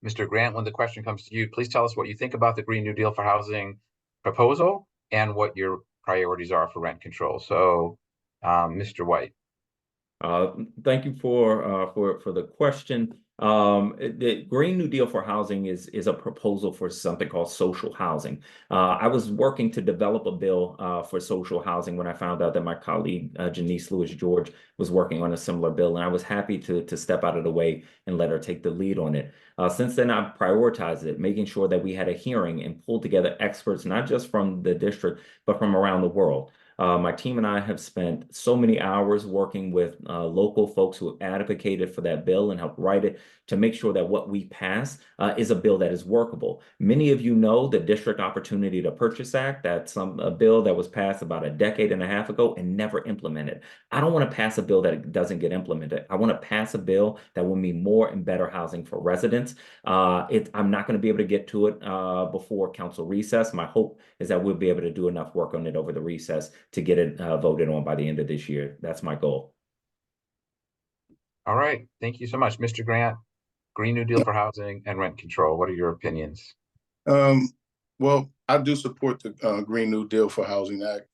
Mr. Grant, when the question comes to you, please tell us what you think about the Green New Deal for housing proposal and what your priorities are for rent control. So, Mr. White. Thank you for the question. The Green New Deal for housing is a proposal for something called social housing. I was working to develop a bill for social housing when I found out that my colleague Janice Lewis George was working on a similar bill, and I was happy to step out of the way and let her take the lead on it. Since then, I've prioritized it, making sure that we had a hearing and pulled together experts, not just from the district, but from around the world. My team and I have spent so many hours working with local folks who advocated for that bill and helped write it to make sure that what we pass is a bill that is workable. Many of you know the District Opportunity to Purchase Act. That's a bill that was passed about a decade and a half ago and never implemented. I don't want to pass a bill that doesn't get implemented. I want to pass a bill that will mean more and better housing for residents. I'm not going to be able to get to it before council recess. My hope is that we'll be able to do enough work on it over the recess to get it voted on by the end of this year. That's my goal. All right. Thank you so much, Mr. Grant. Green New Deal for housing and rent control. What are your opinions? Well, I do support the Green New Deal for Housing Act.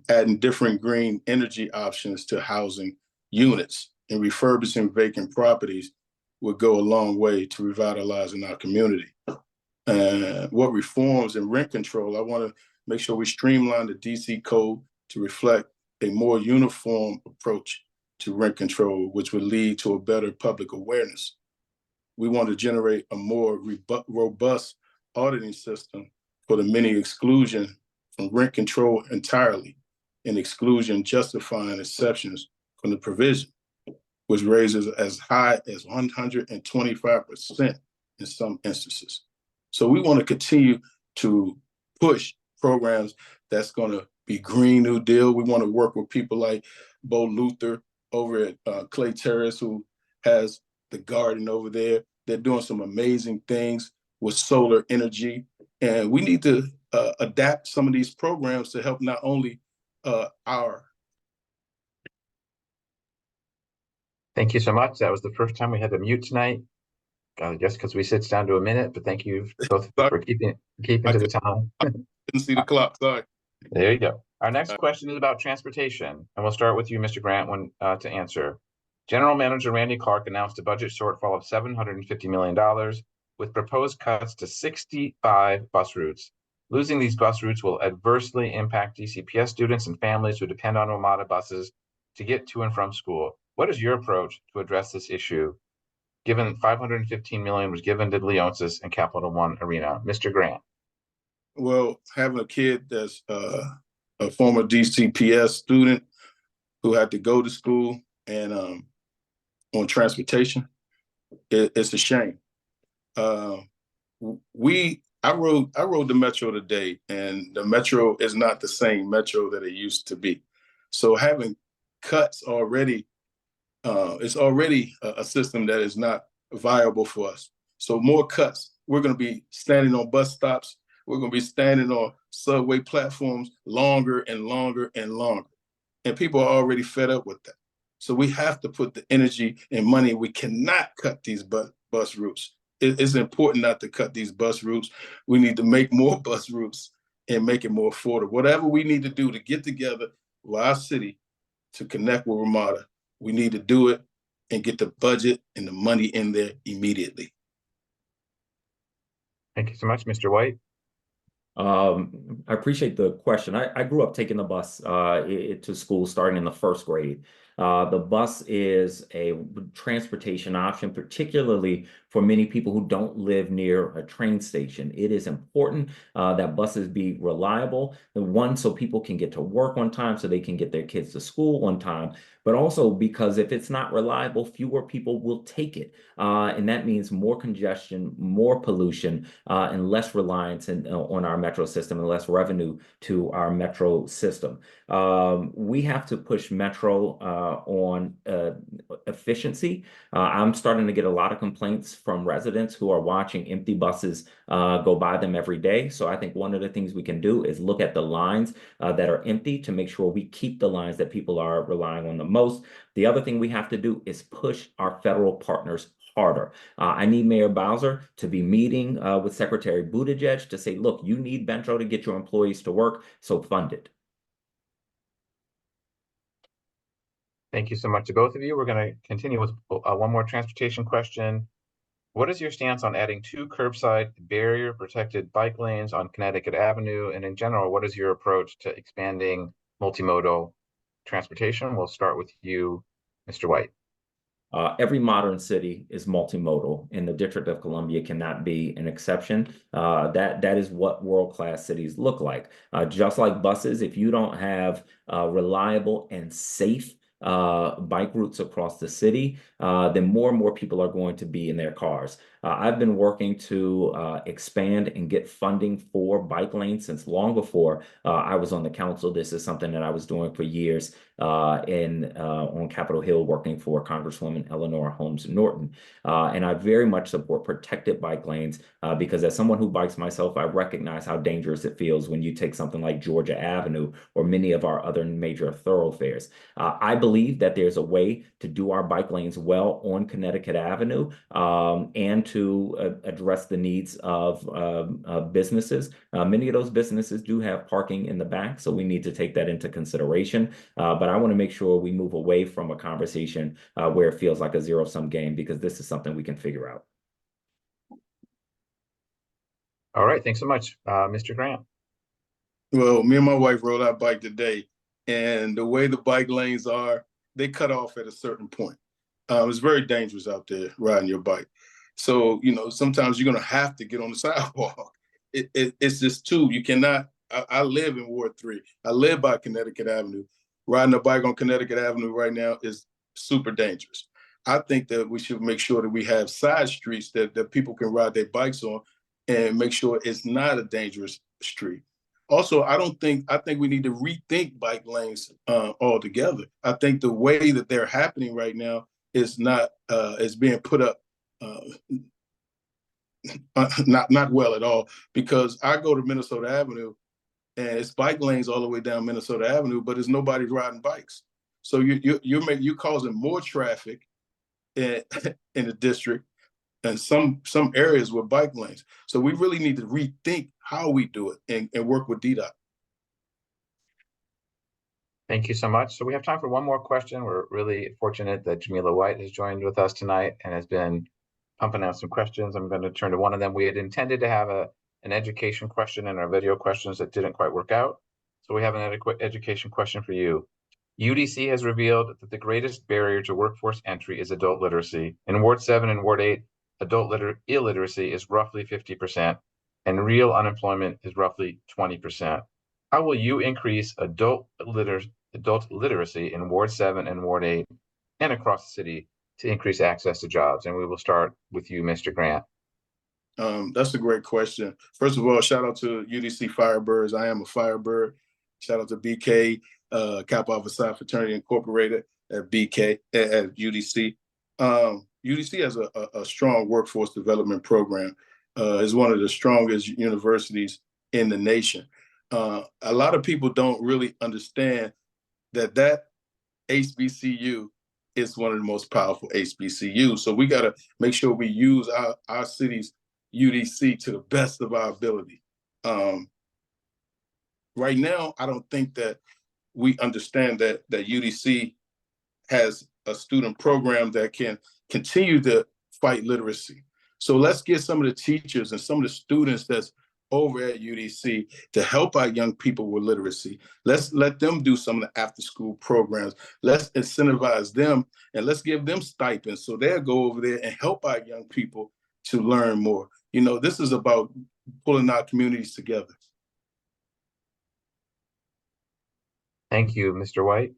Adding different green energy options to housing units and refurbishing vacant properties would go a long way to revitalizing our community. What reforms in rent control, I want to make sure we streamline the DC code to reflect a more uniform approach to rent control, which would lead to a better public awareness. We want to generate a more robust auditing system for the many exclusion from rent control entirely and exclusion justifying exceptions from the provision, which raises as high as 125% in some instances. So we want to continue to push programs that's going to be Green New Deal. We want to work with people like Bo Luther over at Clay Terrace, who has the garden over there. They're doing some amazing things with solar energy. And we need to adapt some of these programs to help not only our. Thank you so much. That was the first time we had to mute tonight. I guess because we sit down to a minute, but thank you both for keeping to the time. I couldn't see the clock, sorry. There you go. Our next question is about transportation, and we'll start with you, Mr. Grant, to answer. General Manager Randy Clark announced a budget shortfall of $750 million with proposed cuts to 65 bus routes. Losing these bus routes will adversely impact DCPS students and families who depend on WMATA buses to get to and from school. What is your approach to address this issue, given $515 million was given to Leonsis and Capital One Arena? Mr. Grant. Well, having a kid that's a former DCPS student who had to go to school and on transportation, it's a shame. I rode the Metro today, and the Metro is not the same Metro that it used to be. So having cuts already, it's already a system that is not viable for us. So more cuts. We're going to be standing on bus stops. We're going to be standing on subway platforms longer and longer and longer. And people are already fed up with that. So we have to put the energy and money. We cannot cut these bus routes. It's important not to cut these bus routes. We need to make more bus routes and make it more affordable. Whatever we need to do to get together with our city to connect with WMATA, we need to do it and get the budget and the money in there immediately. Thank you so much, Mr. White. I appreciate the question. I grew up taking the bus to school starting in the first grade. The bus is a transportation option, particularly for many people who don't live near a train station. It is important that buses be reliable, one, so people can get to work on time, so they can get their kids to school on time, but also because if it's not reliable, fewer people will take it. And that means more congestion, more pollution, and less reliance on our metro system and less revenue to our metro system. We have to push metro on efficiency. I'm starting to get a lot of complaints from residents who are watching empty buses go by them every day. So I think one of the things we can do is look at the lines that are empty to make sure we keep the lines that people are relying on the most. The other thing we have to do is push our federal partners harder. I need Mayor Bowser to be meeting with Secretary Buttigieg to say, look, you need Metro to get your employees to work, so fund it. Thank you so much to both of you. We're going to continue with one more transportation question. What is your stance on adding 2 curbside barrier protected bike lanes on Connecticut Avenue? And in general, what is your approach to expanding multimodal transportation? We'll start with you, Mr. White. Every modern city is multimodal, and the District of Columbia cannot be an exception. That is what world-class cities look like. Just like buses, if you don't have reliable and safe bike routes across the city, then more and more people are going to be in their cars. I've been working to expand and get funding for bike lanes since long before I was on the council. This is something that I was doing for years on Capitol Hill, working for Congresswoman Eleanor Holmes Norton. And I very much support protected bike lanes because as someone who bikes myself, I recognize how dangerous it feels when you take something like Georgia Avenue or many of our other major thoroughfares. I believe that there's a way to do our bike lanes well on Connecticut Avenue and to address the needs of businesses. Many of those businesses do have parking in the back, so we need to take that into consideration. But I want to make sure we move away from a conversation where it feels like a zero-sum game, because this is something we can figure out. All right, thanks so much. Mr. Grant. Well, me and my wife rode our bike today, and the way the bike lanes are, they cut off at a certain point. It's very dangerous out there riding your bike. So, sometimes you're going to have to get on the sidewalk. It's just too, you cannot, I live in Ward 3. I live by Connecticut Avenue. Riding a bike on Connecticut Avenue right now is super dangerous. I think that we should make sure that we have side streets that people can ride their bikes on and make sure it's not a dangerous street. Also, I think we need to rethink bike lanes altogether. I think the way that they're happening right now is is being put up not well at all, because I go to Minnesota Avenue and it's bike lanes all the way down Minnesota Avenue, but there's nobody riding bikes. So you're causing more traffic in the district and some areas with bike lanes. So we really need to rethink how we do it and work with DDOT. Thank you so much. So we have time for one more question. We're really fortunate that Jamila White has joined with us tonight and has been pumping out some questions. I'm going to turn to one of them. We had intended to have an education question in our video questions that didn't quite work out. So we have an education question for you. UDC has revealed that the greatest barrier to workforce entry is adult literacy. In Ward 7 and Ward 8, adult illiteracy is roughly 50%, and real unemployment is roughly 20%. How will you increase adult literacy in Ward 7 and Ward 8 and across the city to increase access to jobs? And we will start with you, Mr. Grant. That's a great question. First of all, shout out to UDC Firebirds. I am a Firebird. Shout out to BK, Kappa Alpha Psi Fraternity Incorporated at BK at UDC. UDC has a strong workforce development program. It's one of the strongest universities in the nation. A lot of people don't really understand that HBCU is one of the most powerful HBCUs. So we got to make sure we use our city's UDC to the best of our ability. Right now, I don't think that we understand that UDC has a student program that can continue to fight literacy. So let's get some of the teachers and some of the students that's over at UDC to help our young people with literacy. Let's let them do some of the after-school programs. Let's incentivize them and let's give them stipends so they'll go over there and help our young people to learn more. This is about pulling our communities together. Thank you, Mr. White.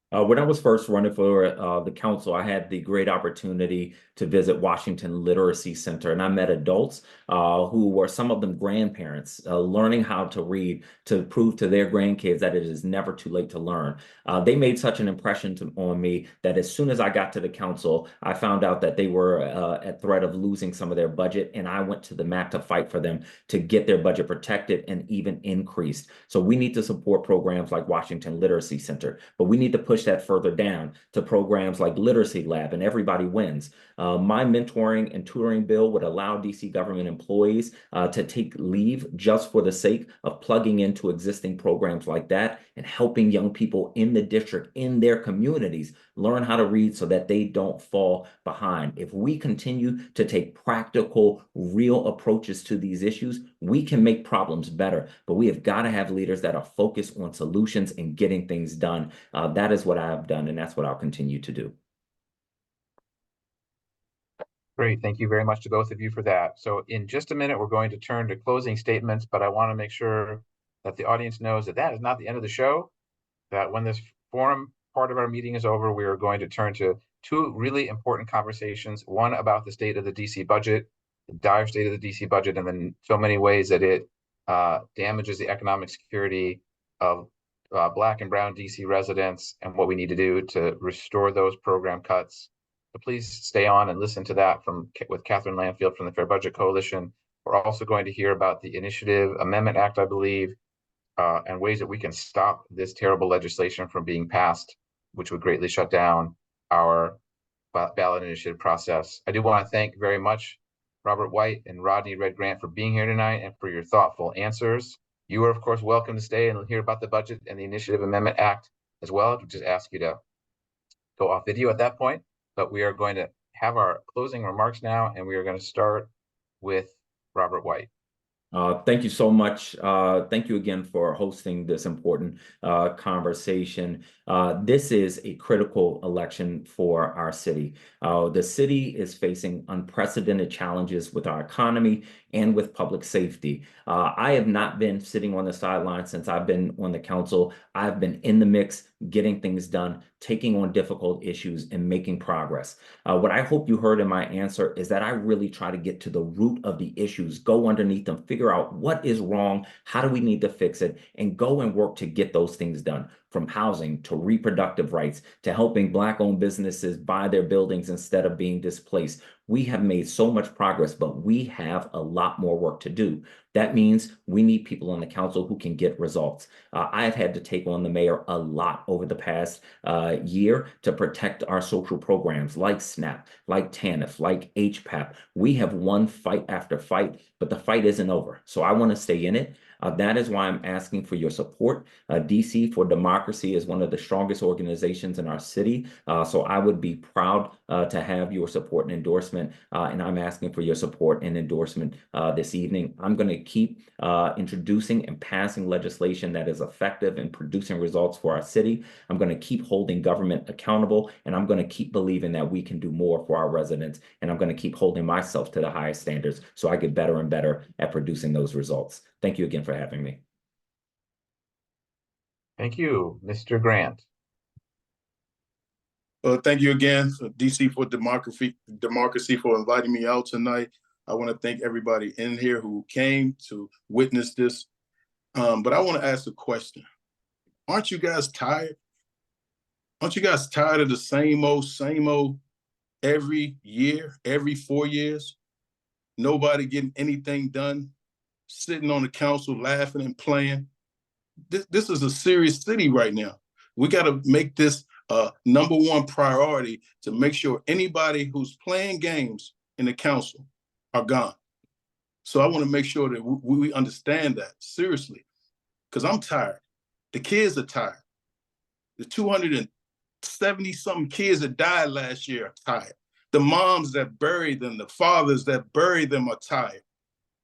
When I was first running for the council, I had the great opportunity to visit Washington Literacy Center, and I met adults who were, some of them grandparents, learning how to read to prove to their grandkids that it is never too late to learn. They made such an impression on me that as soon as I got to the council, I found out that they were at threat of losing some of their budget, and I went to the mat to fight for them to get their budget protected and even increased. So we need to support programs like Washington Literacy Center, but we need to push push that further down to programs like Literacy Lab and Everybody Wins. My mentoring and tutoring bill would allow DC government employees to take leave just for the sake of plugging into existing programs like that and helping young people in the district, in their communities, learn how to read so that they don't fall behind. If we continue to take practical, real approaches to these issues, we can make problems better, but we have got to have leaders that are focused on solutions and getting things done. That is what I have done, and that's what I'll continue to do. Great. Thank you very much to both of you for that. So in just a minute, we're going to turn to closing statements, but I want to make sure that the audience knows that that is not the end of the show, that when this forum part of our meeting is over, we are going to turn to two really important conversations, one about the state of the DC budget, the dire state of the DC budget, and then so many ways that it damages the economic security of Black and Brown DC residents and what we need to do to restore those program cuts. So please stay on and listen to that with Catherine Lanfield from the Fair Budget Coalition. We're also going to hear about the Initiative Amendment Act, I believe, and ways that we can stop this terrible legislation from being passed, which would greatly shut down our ballot initiative process. I do want to thank very much Robert White and Rodney Red Grant for being here tonight and for your thoughtful answers. You are, of course, welcome to stay and hear about the budget and the Initiative Amendment Act as well. I'll just ask you to go off video at that point, but we are going to have our closing remarks now, and we are going to start with Robert White. Thank you so much. Thank you again for hosting this important conversation. This is a critical election for our city. The city is facing unprecedented challenges with our economy and with public safety. I have not been sitting on the sidelines since I've been on the council. I've been in the mix, getting things done, taking on difficult issues, and making progress. What I hope you heard in my answer is that I really try to get to the root of the issues, go underneath them, figure out what is wrong, how do we need to fix it, and go and work to get those things done, from housing to reproductive rights to helping Black-owned businesses buy their buildings instead of being displaced. We have made so much progress, but we have a lot more work to do. That means we need people on the council who can get results. I have had to take on the mayor a lot over the past year to protect our social programs like SNAP, like TANF, like HPAP. We have won fight after fight, but the fight isn't over. So I want to stay in it. That is why I'm asking for your support. DC for Democracy is one of the strongest organizations in our city. So I would be proud to have your support and endorsement. And I'm asking for your support and endorsement this evening. I'm going to keep introducing and passing legislation that is effective in producing results for our city. I'm going to keep holding government accountable, and I'm going to keep believing that we can do more for our residents. And I'm going to keep holding myself to the highest standards so I get better and better at producing those results. Thank you again for having me. Thank you, Mr. Grant. Well, thank you again, DC for Democracy for inviting me out tonight. I want to thank everybody in here who came to witness this. But I want to ask a question. Aren't you guys tired? Aren't you guys tired of the same old every year, every 4 years? Nobody getting anything done, sitting on the council laughing and playing. This is a serious city right now. We got to make this number one priority to make sure anybody who's playing games in the council are gone. So I want to make sure that we understand that seriously, because I'm tired. The kids are tired. The 270-something kids that died last year are tired. The moms that buried them, the fathers that buried them are tired.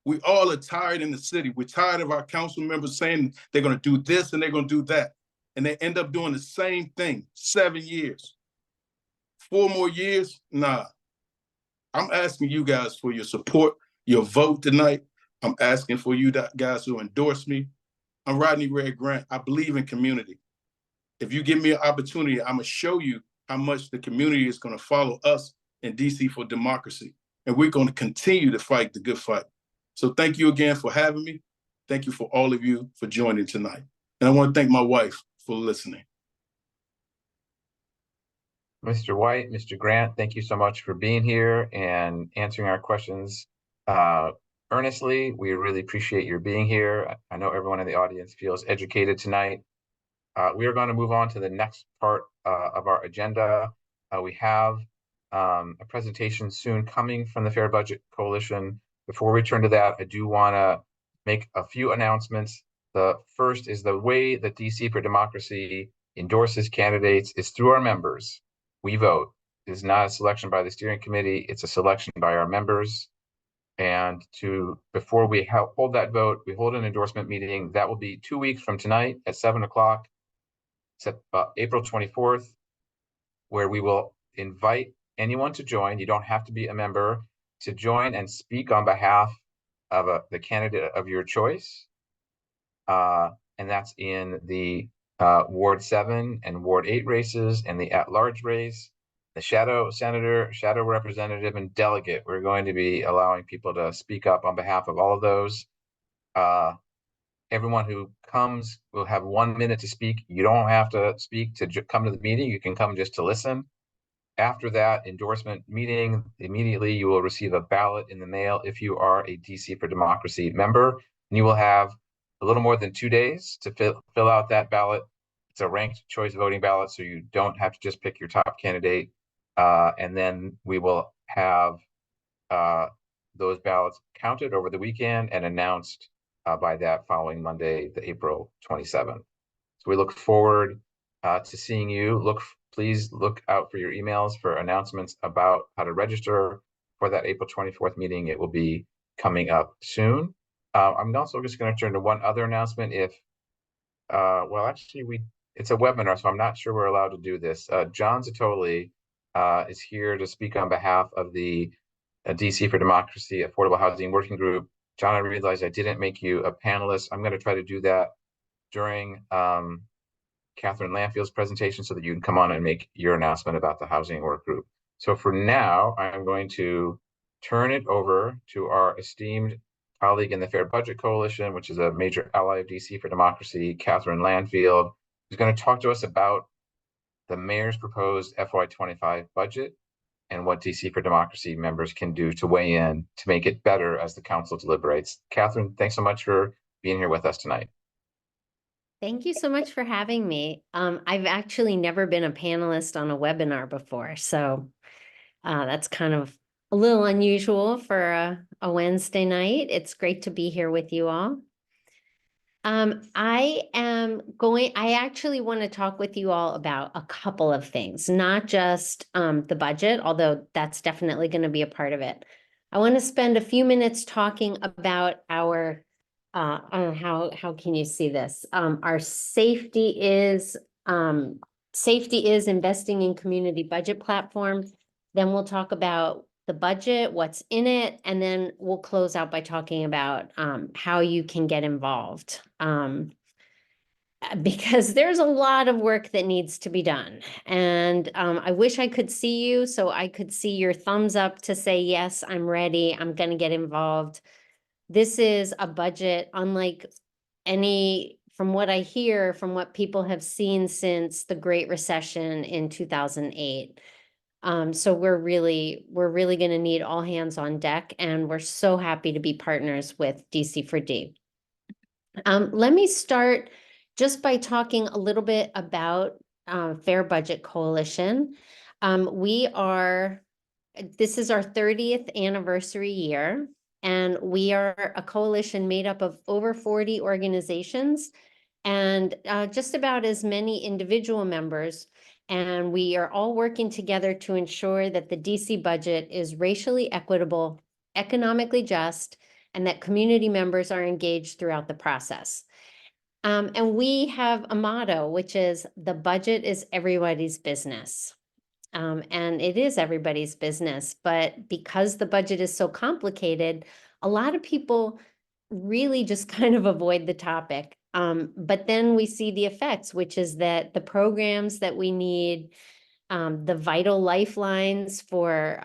We all are tired in the city. We're tired of our council members saying they're going to do this and they're going to do that. And they end up doing the same thing, 7 years. 4 more years? Nah. I'm asking you guys for your support, your vote tonight. I'm asking for you guys to endorse me. I'm Rodney Red Grant. I believe in community. If you give me an opportunity, I'm going to show you how much the community is going to follow us in DC for Democracy. And we're going to continue to fight the good fight. So thank you again for having me. Thank you for all of you for joining tonight. And I want to thank my wife for listening. Mr. White, Mr. Grant, thank you so much for being here and answering our questions earnestly. We really appreciate your being here. I know everyone in the audience feels educated tonight. We are going to move on to the next part of our agenda. We have a presentation soon coming from the Fair Budget Coalition. Before we turn to that, I do want to make a few announcements. The first is the way that DC for Democracy endorses candidates is through our members. We vote. It is not a selection by the steering committee. It's a selection by our members. And before we hold that vote, we hold an endorsement meeting. That will be 2 weeks from tonight at 7 o'clock. It's April 24th, where we will invite anyone to join. You don't have to be a member to join and speak on behalf of the candidate of your choice. And that's in the Ward 7 and Ward 8 races and the at-large race, the shadow senator, shadow representative, and delegate. We're going to be allowing people to speak up on behalf of all of those. Everyone who comes will have 1 minute to speak. You don't have to speak to come to the meeting. You can come just to listen. After that endorsement meeting, immediately you will receive a ballot in the mail if you are a DC for Democracy member. And you will have a little more than 2 days to fill out that ballot. It's a ranked choice voting ballot, so you don't have to just pick your top candidate. And then we will have those ballots counted over the weekend and announced by that following Monday, the April 27th. So we look forward to seeing you. Please look out for your emails for announcements about how to register for that April 24th meeting. It will be coming up soon. I'm also just going to turn to one other announcement. Well, actually, it's a webinar, so I'm not sure we're allowed to do this. John Zatoli is here to speak on behalf of the DC for Democracy Affordable Housing Working Group. John, I realized I didn't make you a panelist. I'm going to try to do that during Catherine Lanfield's presentation so that you can come on and make your announcement about the housing work group. So for now, I'm going to turn it over to our esteemed colleague in the Fair Budget Coalition, which is a major ally of DC for Democracy, Catherine Lanfield, who's going to talk to us about the mayor's proposed FY25 budget and what DC for Democracy members can do to weigh in to make it better as the council deliberates. Catherine, thanks so much for being here with us tonight. Thank you so much for having me. I've actually never been a panelist on a webinar before, so that's kind of a little unusual for a Wednesday night. It's great to be here with you all. I actually want to talk with you all about a couple of things, not just the budget, although that's definitely going to be a part of it. I want to spend a few minutes talking about our I don't know how can you see this? Our safety is investing in community budget platform. Then we'll talk about the budget, what's in it, and then we'll close out by talking about how you can get involved. Because there's a lot of work that needs to be done. And I wish I could see you so I could see your thumbs up to say, yes, I'm ready, I'm going to get involved. This is a budget unlike any, from what I hear, from what people have seen since the Great Recession in 2008. So we're really going to need all hands on deck, and we're so happy to be partners with DC for D. Let me start just by talking a little bit about Fair Budget Coalition. This is our 30th anniversary year. And we are a coalition made up of over 40 organizations and just about as many individual members. And we are all working together to ensure that the DC budget is racially equitable, economically just, and that community members are engaged throughout the process. And we have a motto, which is the budget is everybody's business. And it is everybody's business, but because the budget is so complicated, a lot of people really just kind of avoid the topic. But then we see the effects, which is that the programs that we need, the vital lifelines for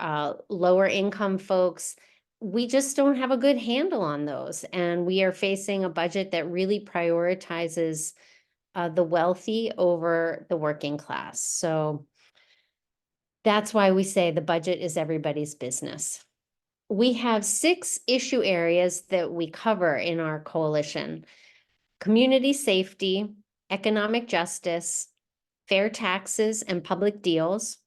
lower income folks, we just don't have a good handle on those. And we are facing a budget that really prioritizes the wealthy over the working class. So that's why we say the budget is everybody's business. We have 6 issue areas that we cover in our coalition: community safety, economic justice, fair taxes and public deals,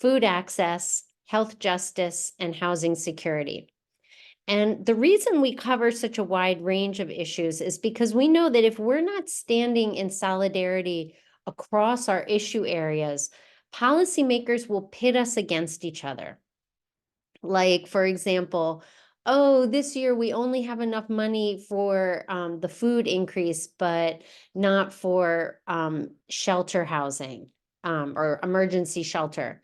food access, health justice, and housing security. And the reason we cover such a wide range of issues is because we know that if we're not standing in solidarity across our issue areas, policymakers will pit us against each other. Like, for example, oh, this year we only have enough money for the food increase, but not for shelter housing or emergency shelter.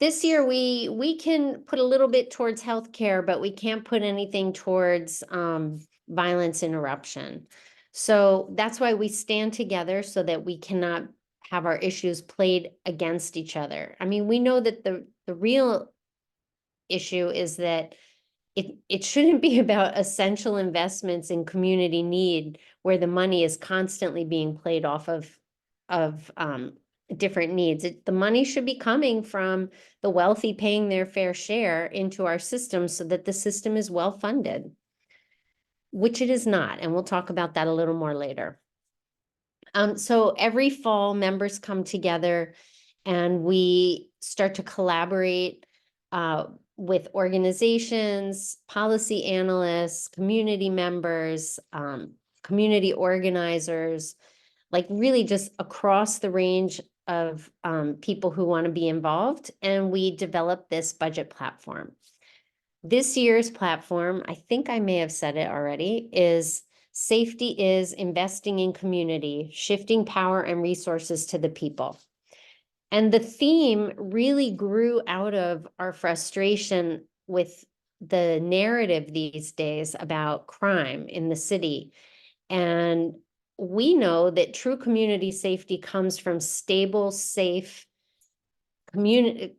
This year we can put a little bit towards healthcare, but we can't put anything towards violence interruption. So that's why we stand together so that we cannot have our issues played against each other. I mean, we know that the real issue is that it shouldn't be about essential investments in community need where the money is constantly being played off of different needs. The money should be coming from the wealthy paying their fair share into our system so that the system is well funded, which it is not. And we'll talk about that a little more later. So every fall, members come together and we start to collaborate with organizations, policy analysts, community members, community organizers, like really just across the range of people who want to be involved. And we developed this budget platform. This year's platform, I think I may have said it already, is Safety is Investing in Community, Shifting Power and Resources to the People. And the theme really grew out of our frustration with the narrative these days about crime in the city. And we know that true community safety comes from stable, safe community.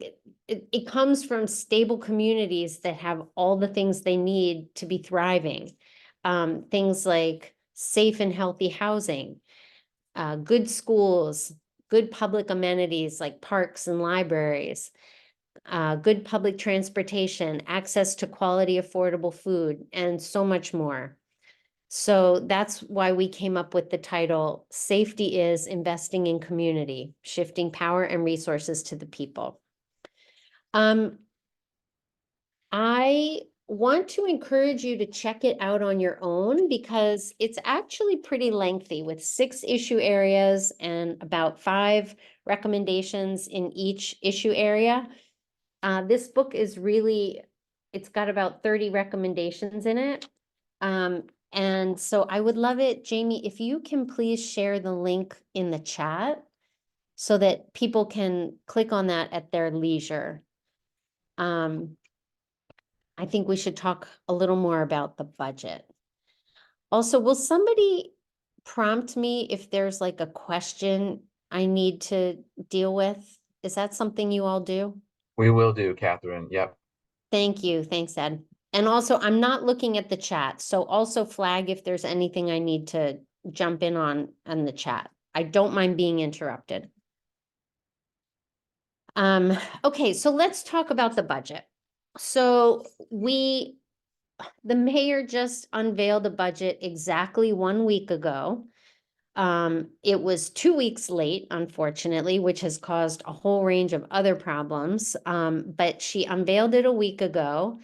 It comes from stable communities that have all the things they need to be thriving. Things like safe and healthy housing, good schools, good public amenities like parks and libraries, good public transportation, access to quality, affordable food, and so much more. So that's why we came up with the title, Safety is Investing in Community, Shifting Power and Resources to the People. I want to encourage you to check it out on your own because it's actually pretty lengthy with 6 issue areas and about 5 recommendations in each issue area. This book is really, it's got about 30 recommendations in it. And so I would love it, Jamie, if you can please share the link in the chat so that people can click on that at their leisure. I think we should talk a little more about the budget. Also, will somebody prompt me if there's like a question I need to deal with? Is that something you all do? We will do, Catherine. Yep. Thank you. Thanks, Ed. And also, I'm not looking at the chat, so also flag if there's anything I need to jump in on the chat. I don't mind being interrupted. Okay, so let's talk about the budget. So the mayor just unveiled a budget exactly 1 week ago. It was 2 weeks late, unfortunately, which has caused a whole range of other problems. But she unveiled it a week ago.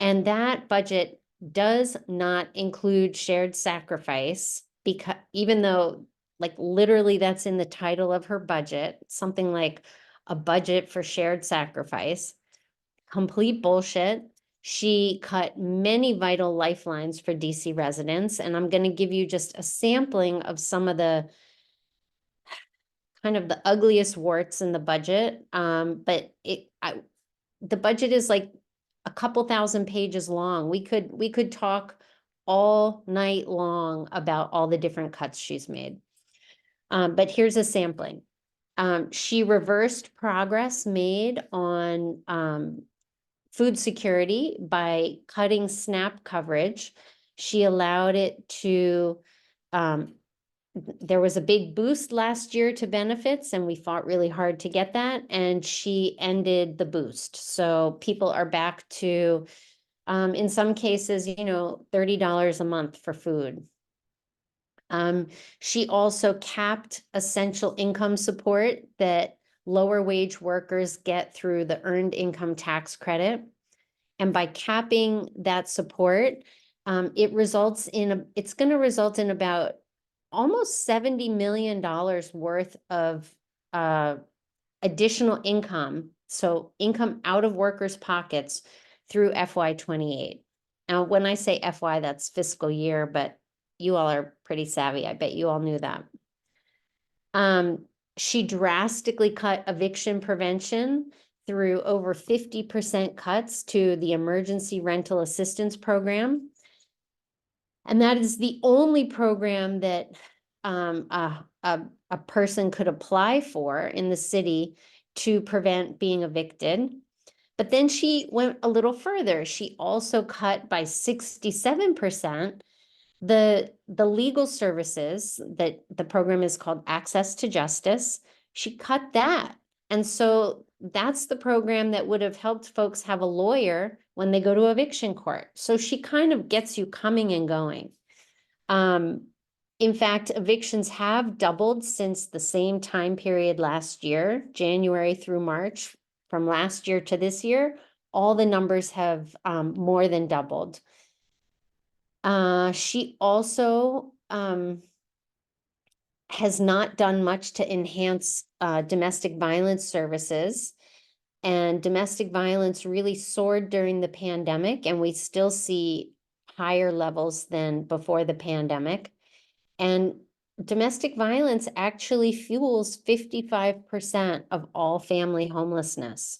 And that budget does not include shared sacrifice, because even though like literally that's in the title of her budget, something like a budget for shared sacrifice, complete bullshit. She cut many vital lifelines for DC residents, and I'm going to give you just a sampling of some of the kind of the ugliest warts in the budget. But the budget is like a couple thousand pages long. We could talk all night long about all the different cuts she's made. But here's a sampling. She reversed progress made on food security by cutting SNAP coverage. She allowed it to, there was a big boost last year to benefits and we fought really hard to get that, and she ended the boost. So people are back to, in some cases, $30 a month for food. She also capped essential income support that lower wage workers get through the earned income tax credit. And by capping that support, it's going to result in about almost $70 million worth of additional income. So income out of workers' pockets through FY28. Now, when I say FY, that's fiscal year, but you all are pretty savvy. I bet you all knew that. She drastically cut eviction prevention through over 50% cuts to the emergency rental assistance program. And that is the only program that a person could apply for in the city to prevent being evicted. But then she went a little further. She also cut by 67% the legal services that the program is called Access to Justice. She cut that. And so that's the program that would have helped folks have a lawyer when they go to eviction court. So she kind of gets you coming and going. In fact, evictions have doubled since the same time period last year, January through March. From last year to this year, all the numbers have more than doubled. She also has not done much to enhance domestic violence services. And domestic violence really soared during the pandemic, and we still see higher levels than before the pandemic. And domestic violence actually fuels 55% of all family homelessness,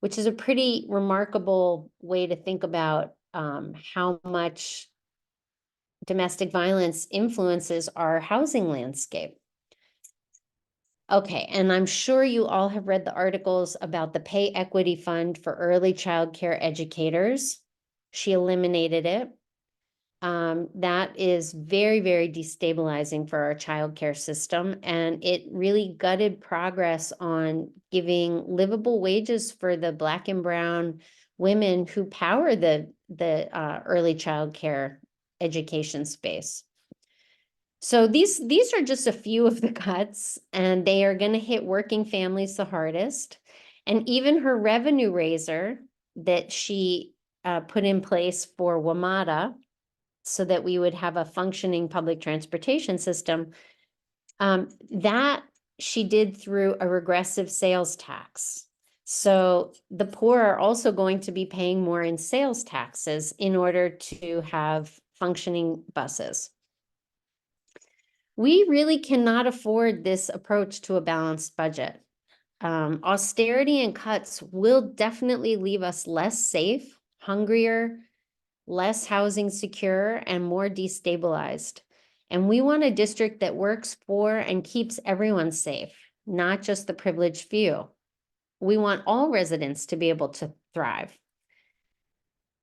which is a pretty remarkable way to think about how much domestic violence influences our housing landscape. Okay, and I'm sure you all have read the articles about the Pay Equity Fund for early childcare educators. She eliminated it. That is very, very destabilizing for our childcare system, and it really gutted progress on giving livable wages for the Black and brown women who power the early childcare education space. So these are just a few of the cuts, and they are going to hit working families the hardest. And even her revenue raiser that she put in place for WMATA, so that we would have a functioning public transportation system, that she did through a regressive sales tax. So the poor are also going to be paying more in sales taxes in order to have functioning buses. We really cannot afford this approach to a balanced budget. Austerity and cuts will definitely leave us less safe, hungrier, less housing secure, and more destabilized. And we want a district that works for and keeps everyone safe, not just the privileged few. We want all residents to be able to thrive.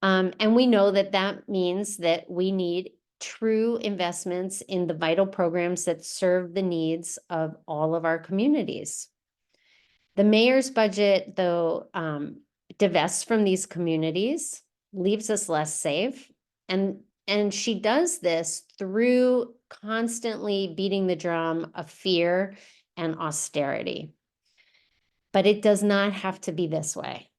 And we know that that means that we need true investments in the vital programs that serve the needs of all of our communities. The mayor's budget, though, divests from these communities, leaves us less safe. And she does this through constantly beating the drum of fear and austerity. But it does not have to be this way.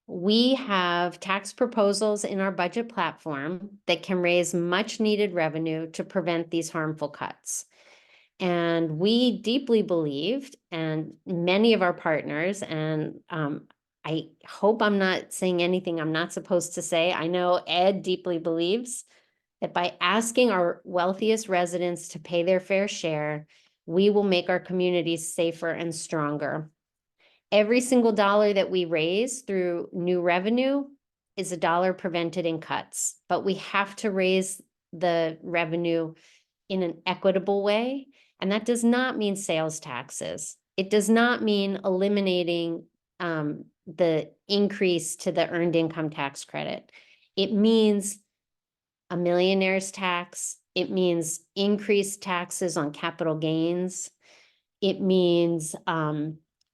We have tax proposals in our budget platform that can raise much needed revenue to prevent these harmful cuts. And we deeply believed, and many of our partners, and I hope I'm not saying anything I'm not supposed to say. I know Ed deeply believes that by asking our wealthiest residents to pay their fair share, we will make our communities safer and stronger. Every single dollar that we raise through new revenue is a dollar prevented in cuts, but we have to raise the revenue in an equitable way. And that does not mean sales taxes. It does not mean eliminating the increase to the earned income tax credit. It means a millionaire's tax. It means increased taxes on capital gains. It means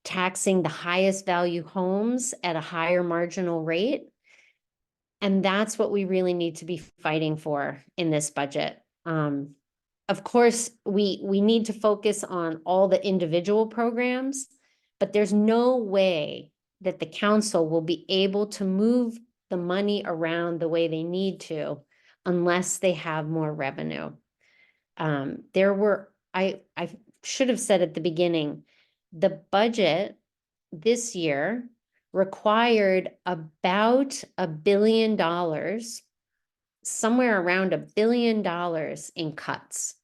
taxing the highest value homes at a higher marginal rate. And that's what we really need to be fighting for in this budget. of course, we need to focus on all the individual programs, but there's no way that the council will be able to move the money around the way they need to unless they have more revenue. I should have said at the beginning, the budget this year required about $1 billion, somewhere around $1 billion in cuts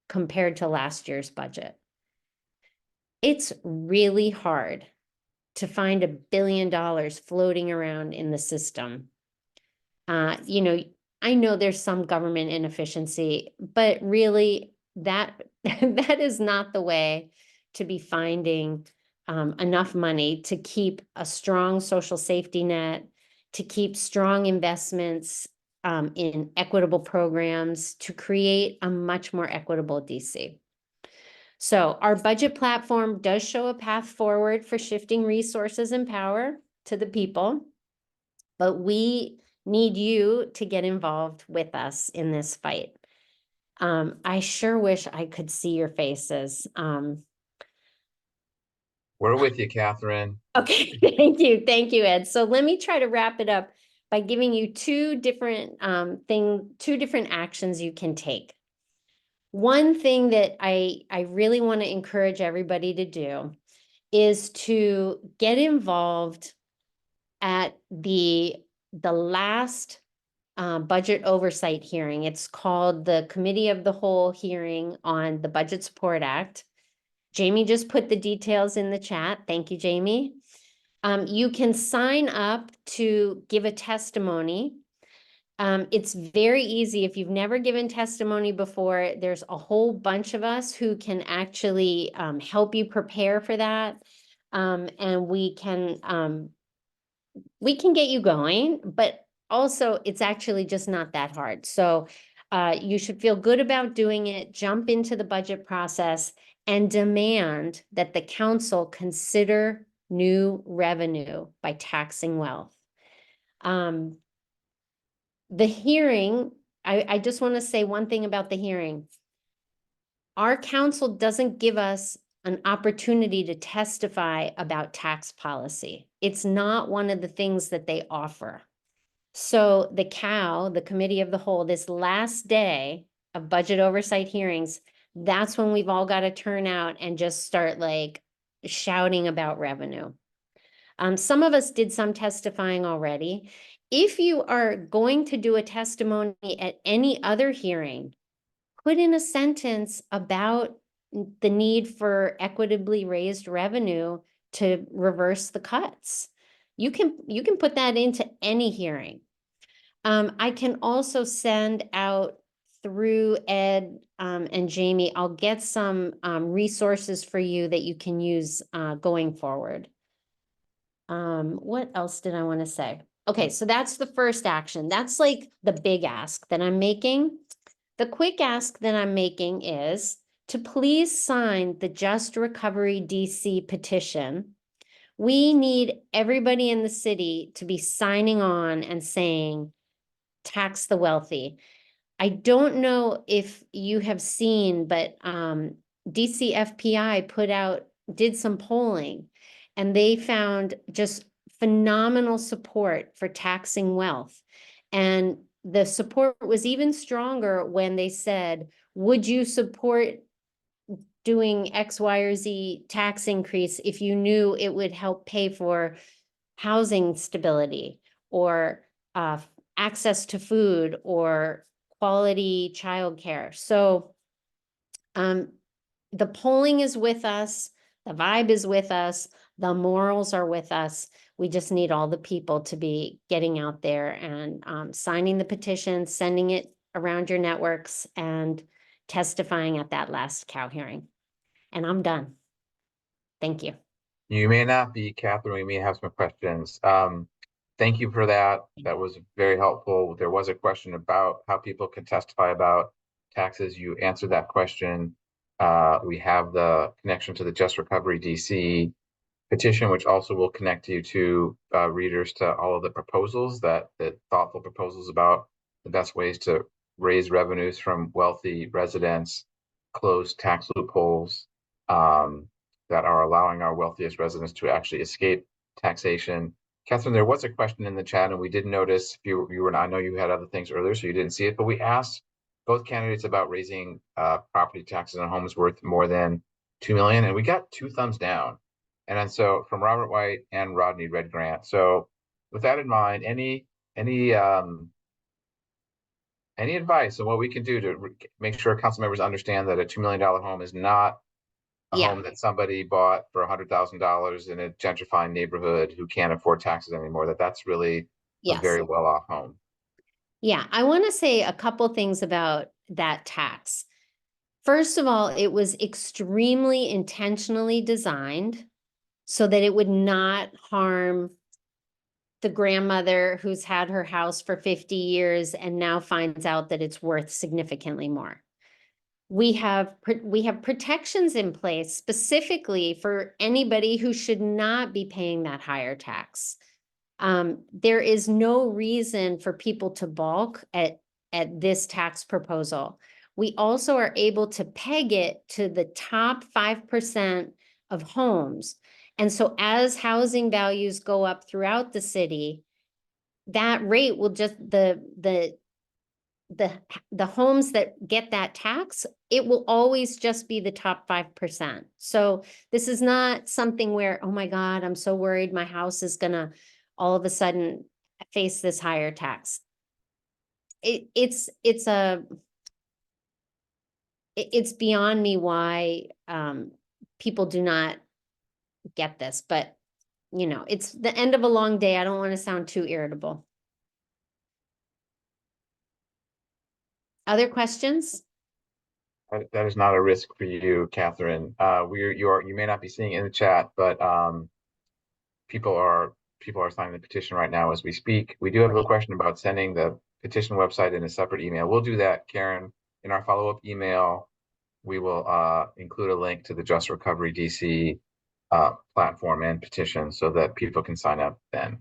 compared to last year's budget. It's really hard to find $1 billion floating around in the system. I know there's some government inefficiency, but really that is not the way to be finding enough money to keep a strong social safety net, to keep strong investments in equitable programs, to create a much more equitable DC. So our budget platform does show a path forward for shifting resources and power to the people, but we need you to get involved with us in this fight. I sure wish I could see your faces. We're with you, Catherine. Okay, thank you, Ed. So let me try to wrap it up by giving you two different actions you can take. One thing that I really want to encourage everybody to do is to get involved at the last budget oversight hearing. It's called the Committee of the Whole hearing on the Budget Support Act. Jamie just put the details in the chat. Thank you, Jamie. You can sign up to give a testimony. It's very easy. If you've never given testimony before, there's a whole bunch of us who can actually help you prepare for that. And we can get you going, but also it's actually just not that hard. So you should feel good about doing it, jump into the budget process and demand that the council consider new revenue by taxing wealth. The hearing, I just want to say one thing about the hearing. Our council doesn't give us an opportunity to testify about tax policy. It's not one of the things that they offer. So the COW, the Committee of the Whole, this last day of budget oversight hearings, that's when we've all got to turn out and just start like shouting about revenue. Some of us did some testifying already. If you are going to do a testimony at any other hearing, put in a sentence about the need for equitably raised revenue to reverse the cuts. You can put that into any hearing. I can also send out through Ed and Jamie, I'll get some resources for you that you can use going forward. What else did I want to say? Okay, so that's the first action. That's like the big ask that I'm making. The quick ask that I'm making is to please sign the Just Recovery DC petition. We need everybody in the city to be signing on and saying, tax the wealthy. I don't know if you have seen, but DC FPI did some polling and they found just phenomenal support for taxing wealth. And the support was even stronger when they said, would you support doing X, Y, or Z tax increase if you knew it would help pay for housing stability or access to food or quality childcare? So the polling is with us, the vibe is with us, the morals are with us. We just need all the people to be getting out there and signing the petition, sending it around your networks and testifying at that last COW hearing. And I'm done. Thank you. You may not be, Catherine. We may have some questions. Thank you for that. That was very helpful. There was a question about how people can testify about taxes. You answered that question. We have the connection to the Just Recovery DC petition, which also will connect you to readers to all of the proposals, that thoughtful proposals about the best ways to raise revenues from wealthy residents, close tax loopholes that are allowing our wealthiest residents to actually escape taxation. Catherine, there was a question in the chat, and we did notice you were not, I know you had other things earlier, so you didn't see it, but we asked both candidates about raising property taxes on homes worth more than 2 million, and we got 2 thumbs down. And then so from Robert White and Rodney Red Grant. So with that in mind, any advice on what we can do to make sure council members understand that a $2 million home is not a Yeah. home that somebody bought for $100,000 in a gentrifying neighborhood who can't afford taxes anymore, that's really a Yes. very well-off home. Yeah, I want to say a couple things about that tax. First of all, it was extremely intentionally designed so that it would not harm the grandmother who's had her house for 50 years and now finds out that it's worth significantly more. We have protections in place specifically for anybody who should not be paying that higher tax. There is no reason for people to balk at this tax proposal. We also are able to peg it to the top 5% of homes. And so as housing values go up throughout the city, that rate will just, the homes that get that tax, it will always just be the top 5%. So this is not something where, oh my God, I'm so worried my house is gonna all of a sudden face this higher tax. It's beyond me why people do not get this, but you know, it's the end of a long day. I don't want to sound too irritable. Other questions? That is not a risk for you, Catherine. You may not be seeing it in the chat, but people are signing the petition right now as we speak. We do have a question about sending the petition website in a separate email. We'll do that, Karen. In our follow-up email, we will include a link to the Just Recovery DC platform and petition so that people can sign up then.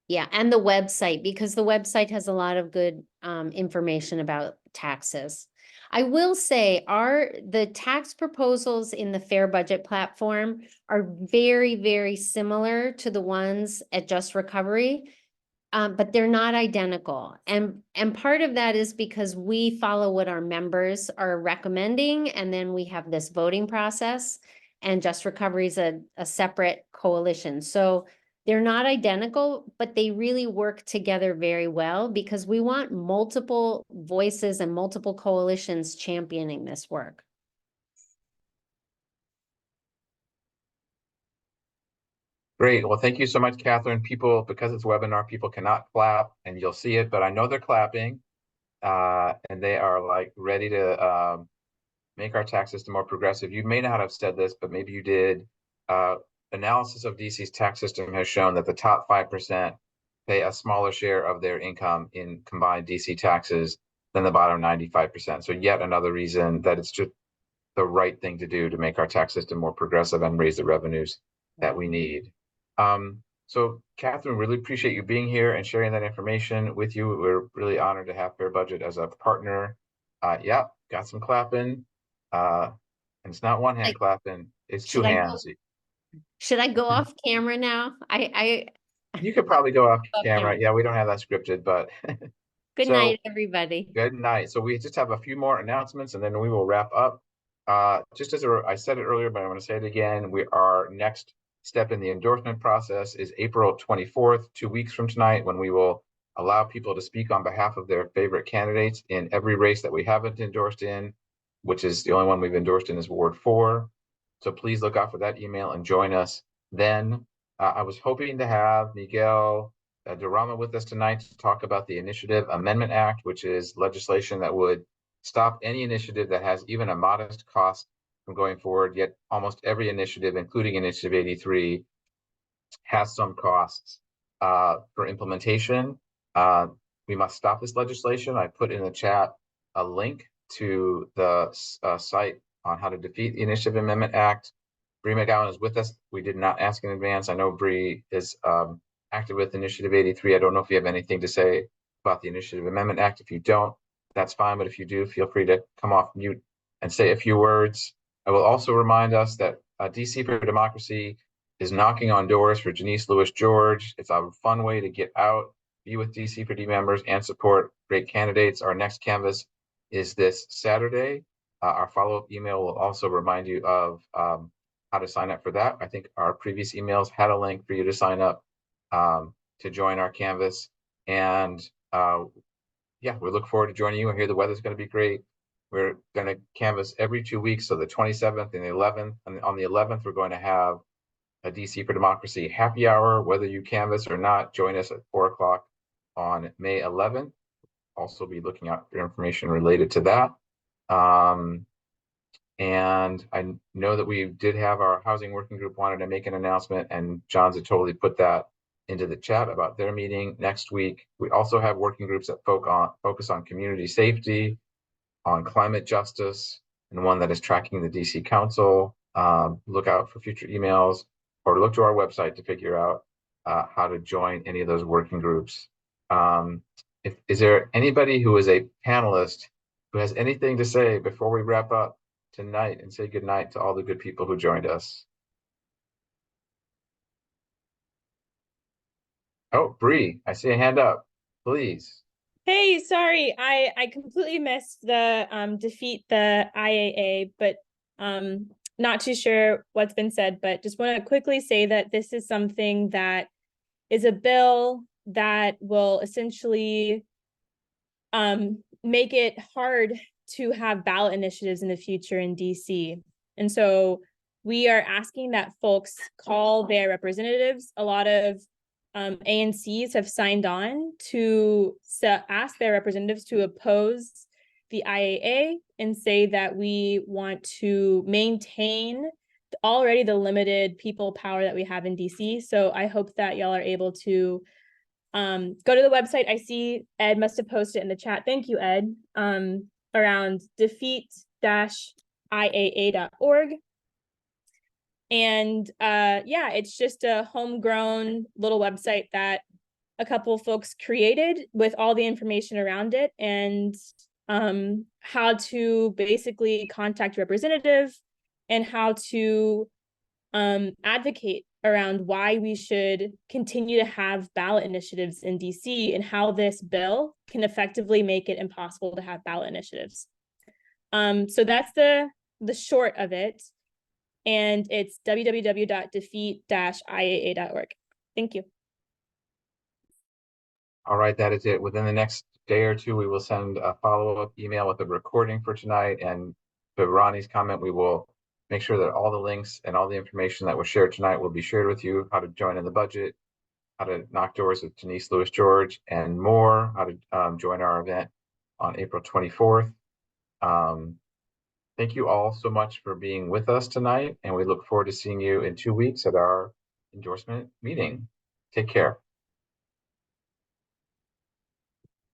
Yeah, and the website, because the website has a lot of good information about taxes. I will say the tax proposals in the Fair Budget platform are very, very similar to the ones at Just Recovery, but they're not identical. And part of that is because we follow what our members are recommending, and then we have this voting process, and Just Recovery is a separate coalition. So they're not identical, but they really work together very well because we want multiple voices and multiple coalitions championing this work. Great. Well, thank you so much, Catherine. People, because it's a webinar, people cannot clap, and you'll see it, but I know they're clapping, and they are like ready to make our tax system more progressive. You may not have said this, but maybe you did. Analysis of DC's tax system has shown that the top 5% pay a smaller share of their income in combined DC taxes than the bottom 95%. So yet another reason that it's just the right thing to do to make our tax system more progressive and raise the revenues that we need. So Catherine, really appreciate you being here and sharing that information with you. We're really honored to have Fair Budget as a partner. Yeah, got some clapping. And it's not one hand clapping, it's two hands. Should I go off camera now? You could probably go off camera. camera. Yeah, we don't have that scripted, but Good night, everybody. Good night. So we just have a few more announcements and then we will wrap up. Just as I said it earlier, but I want to say it again, our next step in the endorsement process is April 24th, 2 weeks from tonight, when we will allow people to speak on behalf of their favorite candidates in every race that we haven't endorsed in, which is the only one we've endorsed in is Ward 4. So please look out for that email and join us then. I was hoping to have Miguel Durama with us tonight to talk about the Initiative Amendment Act, which is legislation that would stop any initiative that has even a modest cost from going forward. Yet almost every initiative, including Initiative 83, has some costs for implementation. We must stop this legislation. I put in the chat a link to the site on how to defeat the Initiative Amendment Act. Bree McGowan is with us. We did not ask in advance. I know Bree is active with Initiative 83. I don't know if you have anything to say about the Initiative Amendment Act. If you don't, that's fine. But if you do, feel free to come off mute and say a few words. I will also remind us that DC for Democracy is knocking on doors for Janice Lewis George. It's a fun way to get out, be with DC for D members, and support great candidates. Our next canvas is this Saturday. Our follow-up email will also remind you of how to sign up for that. I think our previous emails had a link for you to sign up to join our canvas. And yeah, we look forward to joining you. I hear the weather's going to be great. We're going to canvas every 2 weeks, so the 27th and the 11th. And on the 11th, we're going to have a DC for Democracy happy hour. Whether you canvas or not, join us at 4 o'clock on May 11th. Also be looking out for information related to that. And I know that we did have our housing working group wanted to make an announcement, and John's had totally put that into the chat about their meeting next week. We also have working groups that focus on community safety, on climate justice, and one that is tracking the DC Council. Look out for future emails, or look to our website to figure out how to join any of those working groups. Is there anybody who is a panelist who has anything to say before we wrap up tonight and say goodnight to all the good people who joined us? Oh, Bree, I see a hand up. Please. Hey, sorry, I completely missed the defeat the IAA, but not too sure what's been said, but just want to quickly say that this is something that is a bill that will essentially make it hard to have ballot initiatives in the future in DC. And so we are asking that folks call their representatives. A lot of ANCs have signed on to ask their representatives to oppose the IAA and say that we want to maintain already the limited people power that we have in DC. So I hope that y'all are able to go to the website. I see Ed must have posted in the chat. Thank you, Ed. Around defeat-iaa.org. And yeah, it's just a homegrown little website that a couple of folks created with all the information around it, and how to basically contact a representative and how to advocate around why we should continue to have ballot initiatives in DC, and how this bill can effectively make it impossible to have ballot initiatives. So that's the short of it. And it's www.defeat-iaa.org. Thank you. All right, that is it. Within the next day or two, we will send a follow-up email with a recording for tonight. And to Ronnie's comment, we will make sure that all the links and all the information that was shared tonight will be shared with you, how to join in the budget, how to knock doors with Janice Lewis George, and more, how to join our event on April 24th. Thank you all so much for being with us tonight, and we look forward to seeing you in 2 weeks at our endorsement meeting. Take care.